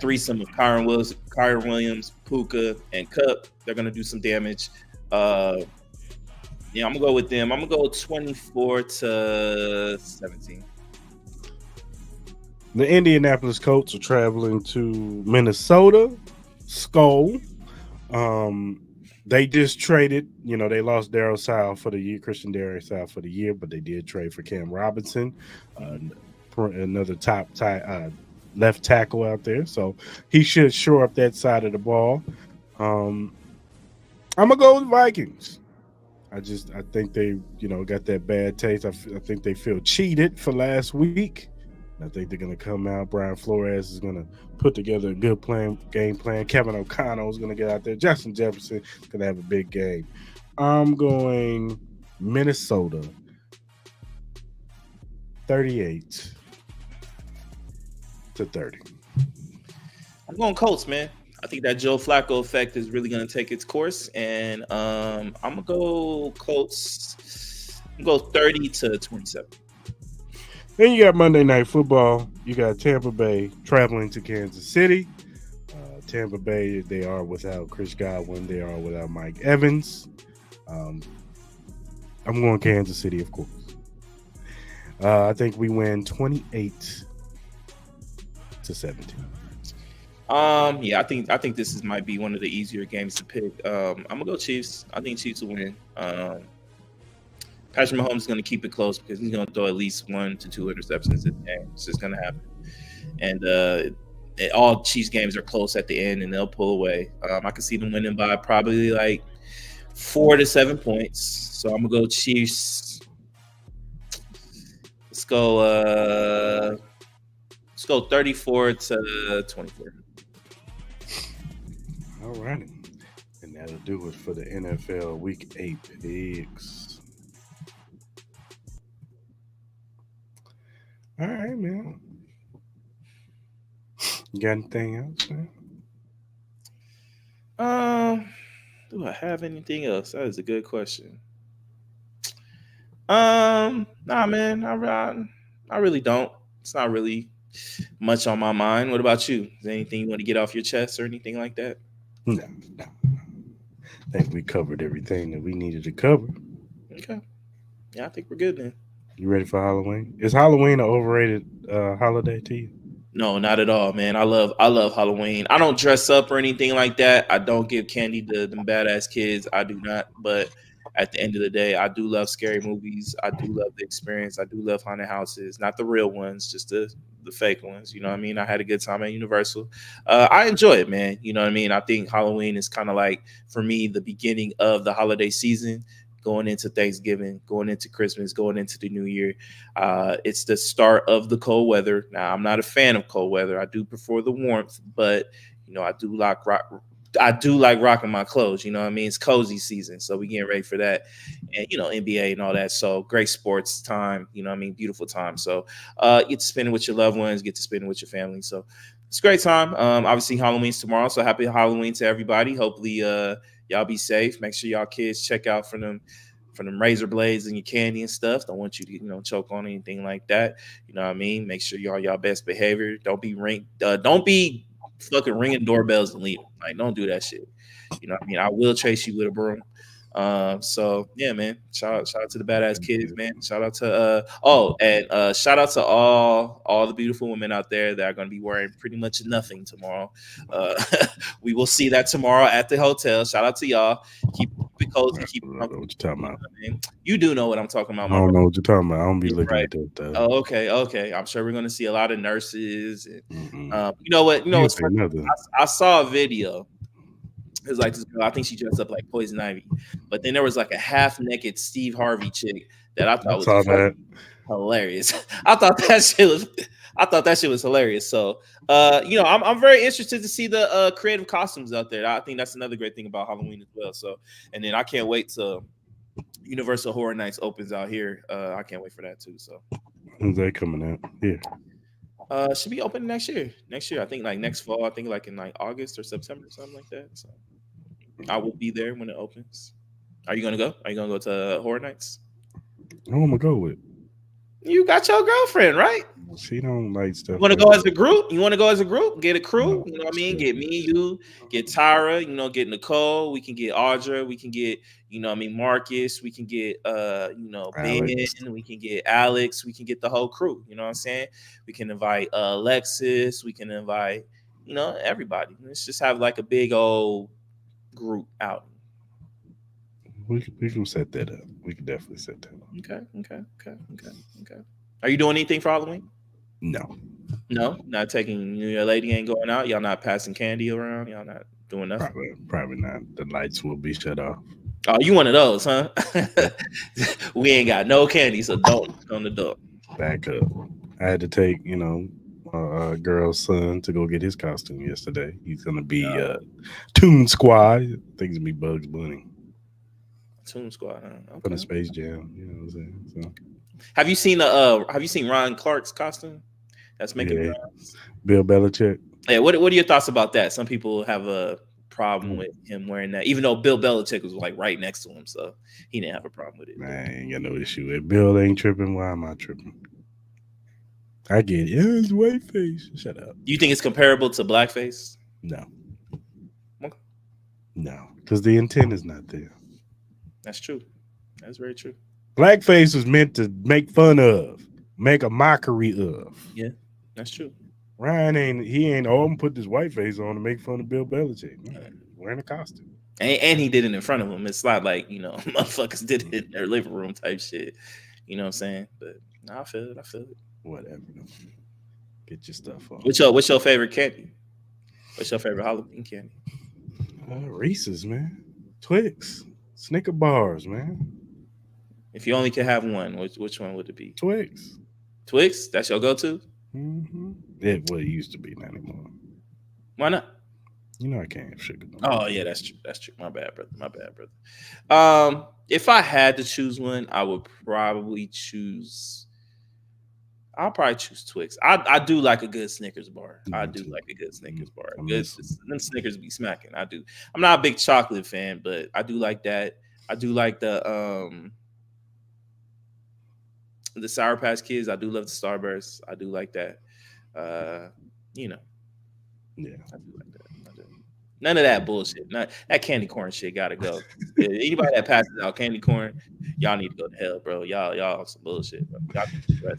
threesome of Kyron Williams, Puka, and Kupp, they're gonna do some damage. Yeah, I'm gonna go with them. I'm gonna go 24-17. The Indianapolis Colts are traveling to Minnesota. Skull. They just traded. They lost Darryl Sile for the year, Christian Darryl Sile for the year, but they did trade for Cam Robinson, another top left tackle out there. So he should shore up that side of the ball. I'm gonna go with Vikings. I think they, got that bad taste. I think they feel cheated for last week. I think they're going to come out. Brian Flores is going to put together a good game plan. Kevin O'Connell is going to get out there. Justin Jefferson is going to have a big game. I'm going Minnesota 38-30. I'm going Colts, man. I think that Joe Flacco effect is really going to take its course, and I'm gonna go Colts. I'm gonna go 30-27. Then you got Monday Night Football. You got Tampa Bay traveling to Kansas City. Tampa Bay, they are without Chris Godwin. They are without Mike Evans. I'm going Kansas City, of course. I think we win 28-17. Yeah, I think this might be one of the easier games to pick. I'm gonna go Chiefs. I think Chiefs will win. Patrick Mahomes is gonna keep it close because he's gonna throw at least 1 to 2 interceptions this game. It's just gonna happen. And all Chiefs games are close at the end, and they'll pull away. I can see them winning by probably like 4 to 7 points. So I'm gonna go Chiefs. Let's go 34-24. All righty. And that'll do it for the NFL Week 8 picks. All right, man. You got anything else, man? Do I have anything else? That is a good question. Nah, man, I really don't. It's not really much on my mind. What about you? Is there anything you want to get off your chest or anything like that? No. I think we covered everything that we needed to cover. Okay. Yeah, I think we're good then. You ready for Halloween? Is Halloween an overrated holiday to you? No, not at all, man. I love Halloween. I don't dress up or anything like that. I don't give candy to them badass kids. I do not. But at the end of the day, I do love scary movies. I do love the experience. I do love haunted houses, not the real ones, just the fake ones. You know what I mean? I had a good time at Universal. I enjoy it, man. You know what I mean? I think Halloween is kind of like, for me, the beginning of the holiday season, going into Thanksgiving, going into Christmas, going into the New Year. It's the start of the cold weather. Now, I'm not a fan of cold weather. I do prefer the warmth, but I do like rocking my clothes. You know what I mean? It's cozy season, so we getting ready for that, and NBA and all that. So great sports time. You know what I mean? Beautiful time. So get to spend it with your loved ones, get to spend it with your family. So it's a great time. Obviously Halloween's tomorrow, so happy Halloween to everybody. Hopefully y'all be safe. Make sure y'all kids check out for them razor blades and your candy and stuff. Don't want you to choke on anything like that. You know what I mean? Make sure y'all best behavior. Don't be fucking ringing doorbells and leaving. Like, don't do that shit. You know what I mean? I will chase you with a broom. So yeah, man. Shout out to the badass kids, man. Shout out to shout out to all the beautiful women out there that are going to be wearing pretty much nothing tomorrow. We will see that tomorrow at the hotel. Shout out to y'all. Keep it cozy. Keep it comfortable. What you talking about? You do know what I'm talking about. I don't know what you're talking about. I don't be looking right. at that stuff. Oh, okay. I'm sure we're going to see a lot of nurses. And, you know what's funny? I saw a video. It was like this girl, I think she dressed up like Poison Ivy, but then there was like a half naked Steve Harvey chick that I thought was hilarious. I thought that shit was hilarious. So, I'm very interested to see the creative costumes out there. I think that's another great thing about Halloween as well. So, and then I can't wait till Universal Horror Nights opens out here. I can't wait for that too. So, when's that coming out? Yeah. Should be open next year. I think like next fall. I think like in like August or September, something like that. So I will be there when it opens. Are you gonna go? Are you gonna go to Horror Nights? Who am I gonna go with? You got your girlfriend, right? She don't like stuff. You want to go as a group? You want to go as a group? Get a crew? You know what I mean? Get me, you, get Tyra. Get Nicole. We can get Audra. We can get Marcus. We can get Ben. We can get Alex. We can get the whole crew. You know what I'm saying? We can invite Alexis. We can invite everybody. Let's just have like a big old group out. We can set that up. We can definitely set that up. Okay. Are you doing anything for Halloween? No, not taking your lady ain't going out. Y'all not passing candy around. Y'all not doing nothing. Probably not. The lights will be shut off. Oh, you one of those, huh? We ain't got no candy, so don't on the door. Back up. I had to take a girl's son to go get his costume yesterday. He's gonna be Toon Squad. I think it's gonna be Bugs Bunny. Toon Squad, huh? Okay. For the Space Jam, you know what I'm saying? So. Have you seen Ron Clark's costume? That's making rounds. Bill Belichick. Yeah, what are your thoughts about that? Some people have a problem Mm. with him wearing that, even though Bill Belichick was like right next to him, so he didn't have a problem with it. I ain't got no issue. If Bill ain't tripping, why am I tripping? I get it. Yeah, it's white face. Shut up. Do you think it's comparable to blackface? No, Okay. no, because the intent is not there. That's true. That's very true. Blackface was meant to make fun of, make a mockery of. Yeah, that's true. Ryan ain't. Oh, I'm gonna put this white face on to make fun of Bill Belichick. No, wearing a costume. And he did it in front of him. It's not like, motherfuckers did it in their living room type shit. You know what I'm saying? But no, I feel it. I feel it. Whatever. Get your stuff on. What's your favorite candy? What's your favorite Halloween candy? Reese's, man. Twix. Snicker bars, man. If you only could have one, which one would it be? Twix. Twix? That's your go-to? Mm-hmm. It used to be, not anymore. Why not? You know I can't have sugar. Oh yeah, that's true. That's true. My bad, brother. If I had to choose one, I would probably choose. I'll probably choose Twix. I do like a good Snickers bar. I do like a good Snickers bar. Good, them Snickers be smacking. I do. I'm not a big chocolate fan, but I do like that. I do like the Sour Patch Kids. I do love the Starburst. I do like that. Yeah, I do like that. I do. None of that bullshit. That candy corn shit gotta go. Anybody that passes out candy corn, y'all need to go to hell, bro. Y'all on some bullshit, bro. Y'all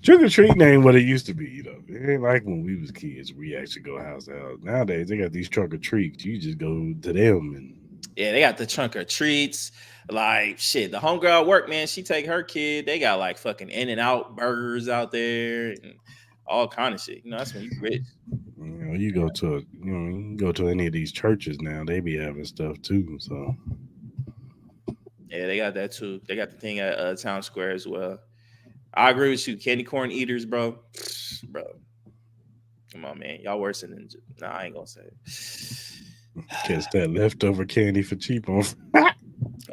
trick or treating ain't what it used to be, It ain't like when we was kids. We actually go house to house. Nowadays they got these trunk or treats. You just go to them and they got the trunk or treats. Like shit, the homegirl at work, man, she take her kid. They got like fucking In-N-Out burgers out there and all kind of shit. That's when you rich. You go to you go to any of these churches now, they be having stuff too. So yeah, they got that too. They got the thing at Town Square as well. I agree with you. Candy corn eaters, bro. Come on, man. Y'all worse than nah, I ain't gonna say it. Catch that leftover candy for cheap on.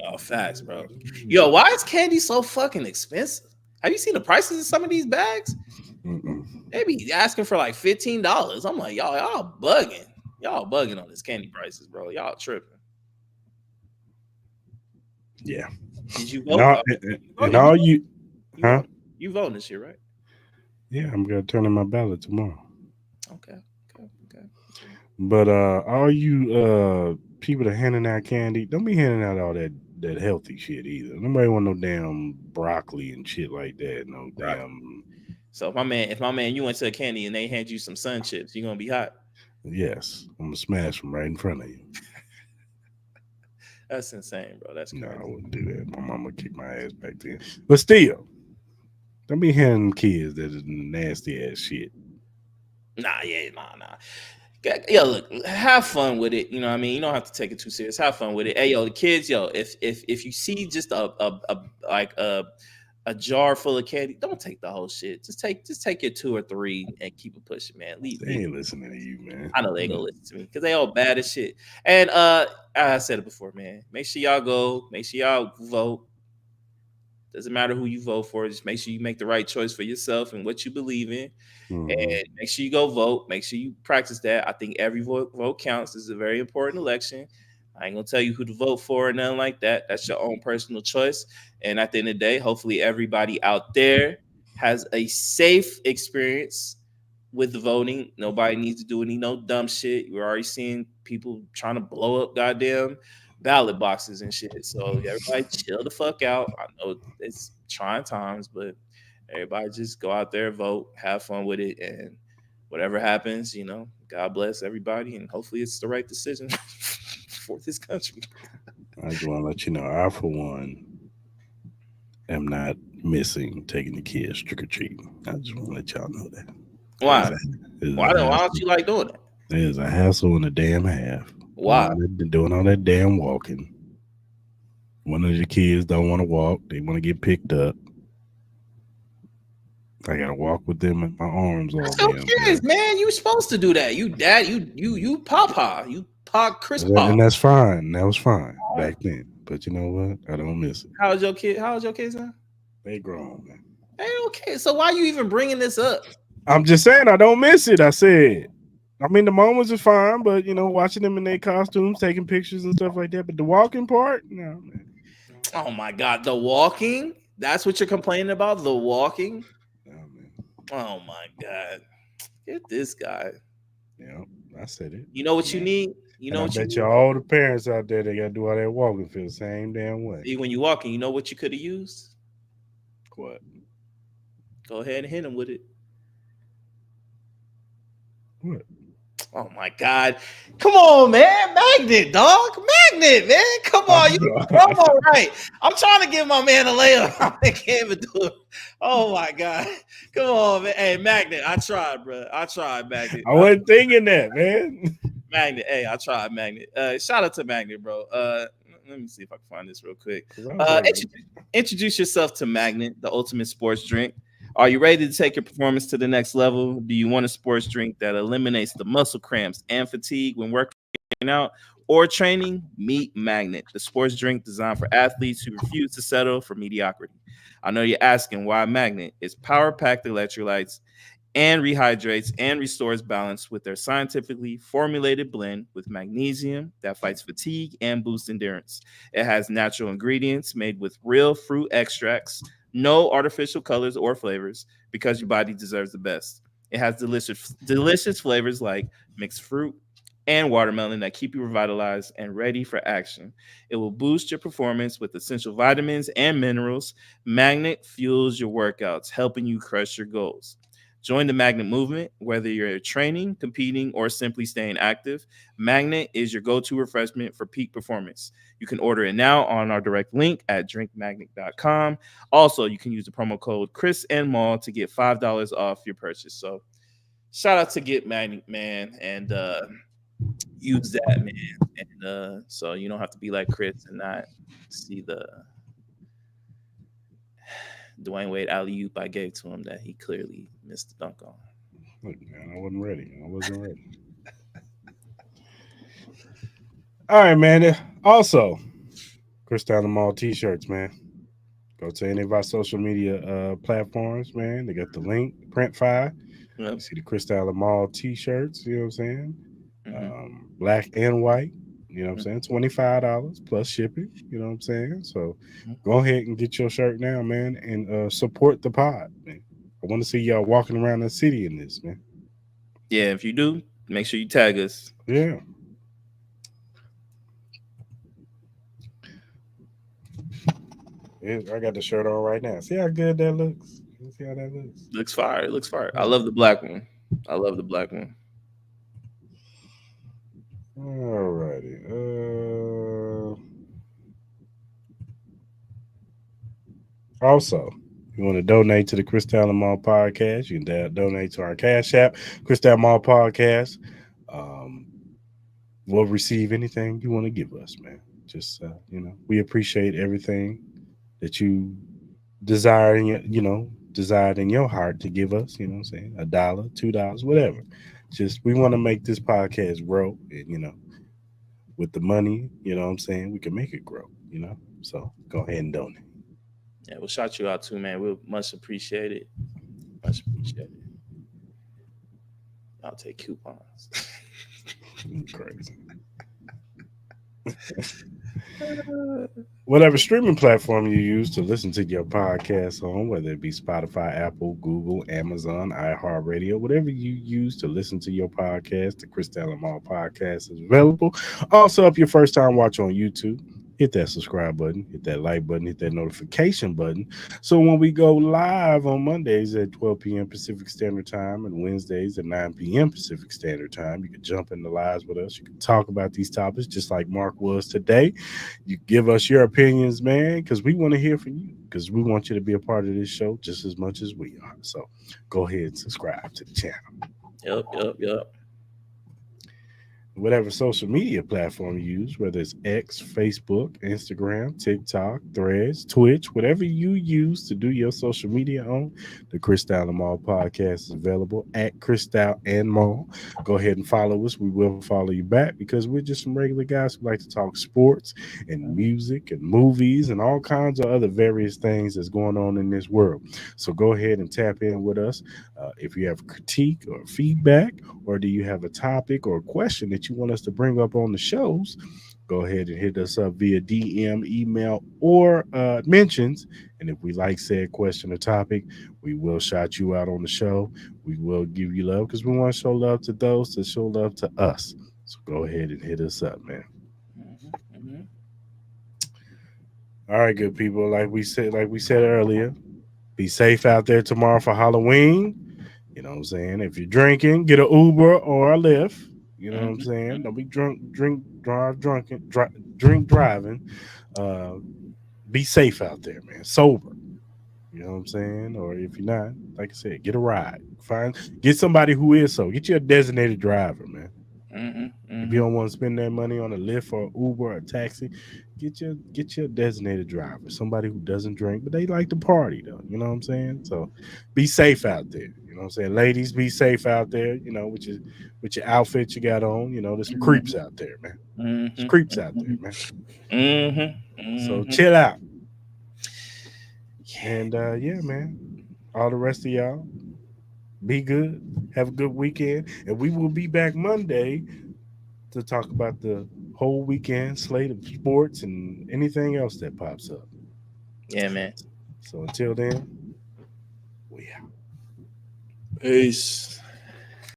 Oh, facts, bro. Yo, why is candy so fucking expensive? Have you seen the prices of some of these bags? They be asking for like $15. I'm like, y'all bugging. Y'all bugging on this candy prices, bro. Y'all tripping. Yeah. Did you vote? Huh? You voting this year, right? Yeah, I'm gonna turn in my ballot tomorrow. Okay. But all you people that handing out candy, don't be handing out all that healthy shit either. Nobody want no damn broccoli and shit like that. No damn. So if my man, you went to a candy and they hand you some sun chips, you gonna be hot? Yes, I'm gonna smash them right in front of you. That's insane, bro. That's crazy. No, I wouldn't do that. My mama kicked my ass back then. But still, don't be handing kids that is nasty ass shit. Nah. Yo, look, have fun with it. You know what I mean? You don't have to take it too serious. Have fun with it. Hey, yo, the kids, if you see just a jar full of candy, don't take the whole shit. Just take your 2 or 3 and keep it pushing, man. They ain't listening to you, man. I know they gonna listen to me because they all bad as shit. And I said it before, man. Make sure y'all go. Make sure y'all vote. Doesn't matter who you vote for. Just make sure you make the right choice for yourself and what you believe in. Mm-hmm. And make sure you go vote. Make sure you practice that. I think every vote counts. This is a very important election. I ain't gonna tell you who to vote for or nothing like that. That's your own personal choice. And at the end of the day, hopefully everybody out there has a safe experience with the voting. Nobody needs to do any dumb shit. We're already seeing people trying to blow up goddamn ballot boxes and shit. So everybody chill the fuck out. I know it's trying times, but everybody just go out there, vote, have fun with it, and whatever happens, God bless everybody, and hopefully it's the right decision for this country. I just want to let you know, I for one am not missing taking the kids trick or treating. I just want to let y'all know that. Why? Why don't you like doing it? There's a hassle and a damn half. Why? Doing all that damn walking. One of the kids don't want to walk. They want to get picked up. I gotta walk with them and my arms all damn. Kids, man. You supposed to do that. You dad. You papa. You pop Chris Paul. And that's fine. That was fine back then. But you know what? I don't miss it. How old your kids now? They grown, man. Hey, okay. So why are you even bringing this up? I'm just saying I don't miss it. I said. I mean, the moments are fine, but watching them in their costumes, taking pictures and stuff like that. But the walking part, no, man. Oh my God, the walking. That's what you're complaining about. The walking. No, man. Oh my God, get this guy. Yeah, I said it. You know what you need. You And know I what you bet you need, bro. all the parents out there, they got to do all that walking feel the same damn way. See, when you walking, you know what you could have used. What? Go ahead and hit him with it. What? Oh my God. Come on, man. Magnet, dog. Magnet, man. Come I'm on. You sorry. all right. I'm trying to give my man a layup. I can't even do it. Oh my God. Come on, man. Hey, Magnet. I tried, bro. I tried, Magnet. I wasn't thinking that, man. Magnet. Hey, I tried Magnet. Shout out to Magnet, bro. Let me see if I can find this real quick. Because I was like, Introduce yourself to Magnet, the ultimate sports drink. Are you ready to take your performance to the next level? Do you want a sports drink that eliminates the muscle cramps and fatigue when working out or training? Meet Magnet, the sports drink designed for athletes who refuse to settle for mediocrity. I know you're asking why Magnet. It's power packed electrolytes and rehydrates and restores balance with their scientifically formulated blend with magnesium that fights fatigue and boosts endurance. It has natural ingredients made with real fruit extracts, no artificial colors or flavors, because your body deserves the best. It has delicious flavors like mixed fruit and watermelon that keep you revitalized and ready for action. It will boost your performance with essential vitamins and minerals. Magnet fuels your workouts, helping you crush your goals. Join the Magnet movement, whether you're training, competing, or simply staying active. Magnet is your go to refreshment for peak performance. You can order it now on our direct link at drinkmagnet.com. Also, you can use the promo code Cris and Mal to get $5 off your purchase. So, shout out to Get Magnet, man, and use that, man. And so you don't have to be like Chris and not see the Dwayne Wade alley oop I gave to him that he clearly missed the dunk on. look, man, I wasn't ready. I wasn't ready. All right, man. Also, Cris and Mal t-shirts, man. Go to any of our social media platforms, man. They got the link, print file. You Yep. see the Cris and Mal t-shirts, you know what I'm saying? Mm-hmm. Black and white, you know what I'm saying? $25 plus shipping, you know what I'm saying? So Mm-hmm. go ahead and get your shirt now, man, and support the pod, man. I want to see y'all walking around the city in this, man. Yeah, if you do, make sure you tag us. Yeah. I got the shirt on right now. See how good that looks? You see how that looks? Looks fire. It looks fire. I love the black one. I love the black one. Alrighty. Also, if you want to donate to the Cris and Mal podcast, you can donate to our Cash App, Cris and Mal podcast. Um, we'll receive anything you want to give us, man. Just we appreciate everything that you desire in desired in your heart to give us. You know what I'm saying? $1, $2, whatever. Just we want to make this podcast grow, and with the money, you know what I'm saying, we can make it grow. So go ahead and donate. Yeah, we'll shout you out too, man. We'll much appreciate it. Much appreciate it. I'll take coupons. Crazy. Whatever streaming platform you use to listen to your podcast on, whether it be Spotify, Apple, Google, Amazon, iHeartRadio, whatever you use to listen to your podcast, the Cris and Mal podcast is available. Also, if your first time watch on YouTube, hit that subscribe button, hit that like button, hit that notification button. So when we go live on Mondays at 12 p.m. Pacific Standard Time and Wednesdays at 9 p.m. Pacific Standard Time, you can jump in the lives with us. You can talk about these topics just like Mark was today. You give us your opinions, man, because we want to hear from you, because we want you to be a part of this show just as much as we are. So go ahead and subscribe to the channel. Yep. whatever social media platform you use, whether it's X, Facebook, Instagram, TikTok, Threads, Twitch, whatever you use to do your social media on, the Cris and Mal podcast is available at Cris and Mal. Go ahead and follow us. We will follow you back because we're just some regular guys who like to talk sports and music and movies and all kinds of other various things that's going on in this world. So go ahead and tap in with us. If you have critique or feedback, or do you have a topic or a question that you want us to bring up on the shows, go ahead and hit us up via DM, email, or mentions. And if we like said question or topic, we will shout you out on the show. We will give you love because we want to show love to those that show love to us. So go ahead and hit us up, man. Mm-hmm. All right, good people. Like we said earlier, be safe out there tomorrow for Halloween. You know what I'm saying? If you're drinking, get an Uber or a Lyft. You know what I'm saying? Don't be drink driving. Uh, be safe out there, man. Sober. You know what I'm saying? Or if you're not, like I said, get a ride. Get somebody who is so. Get you a designated driver, man. If you don't want to spend that money on a Lyft or Uber or a taxi, get your designated driver, somebody who doesn't drink, but they like to party though. You know what I'm saying? So be safe out there. You know what I'm saying? Ladies, be safe out there, with your outfit you got on. There's some creeps out there, man. There's creeps out there, man. So chill out. And yeah, man. All the rest of y'all, be good. Have a good weekend. And we will be back Monday to talk about the whole weekend slate of sports and anything else that pops up. Yeah, man. So until then, we out. Peace.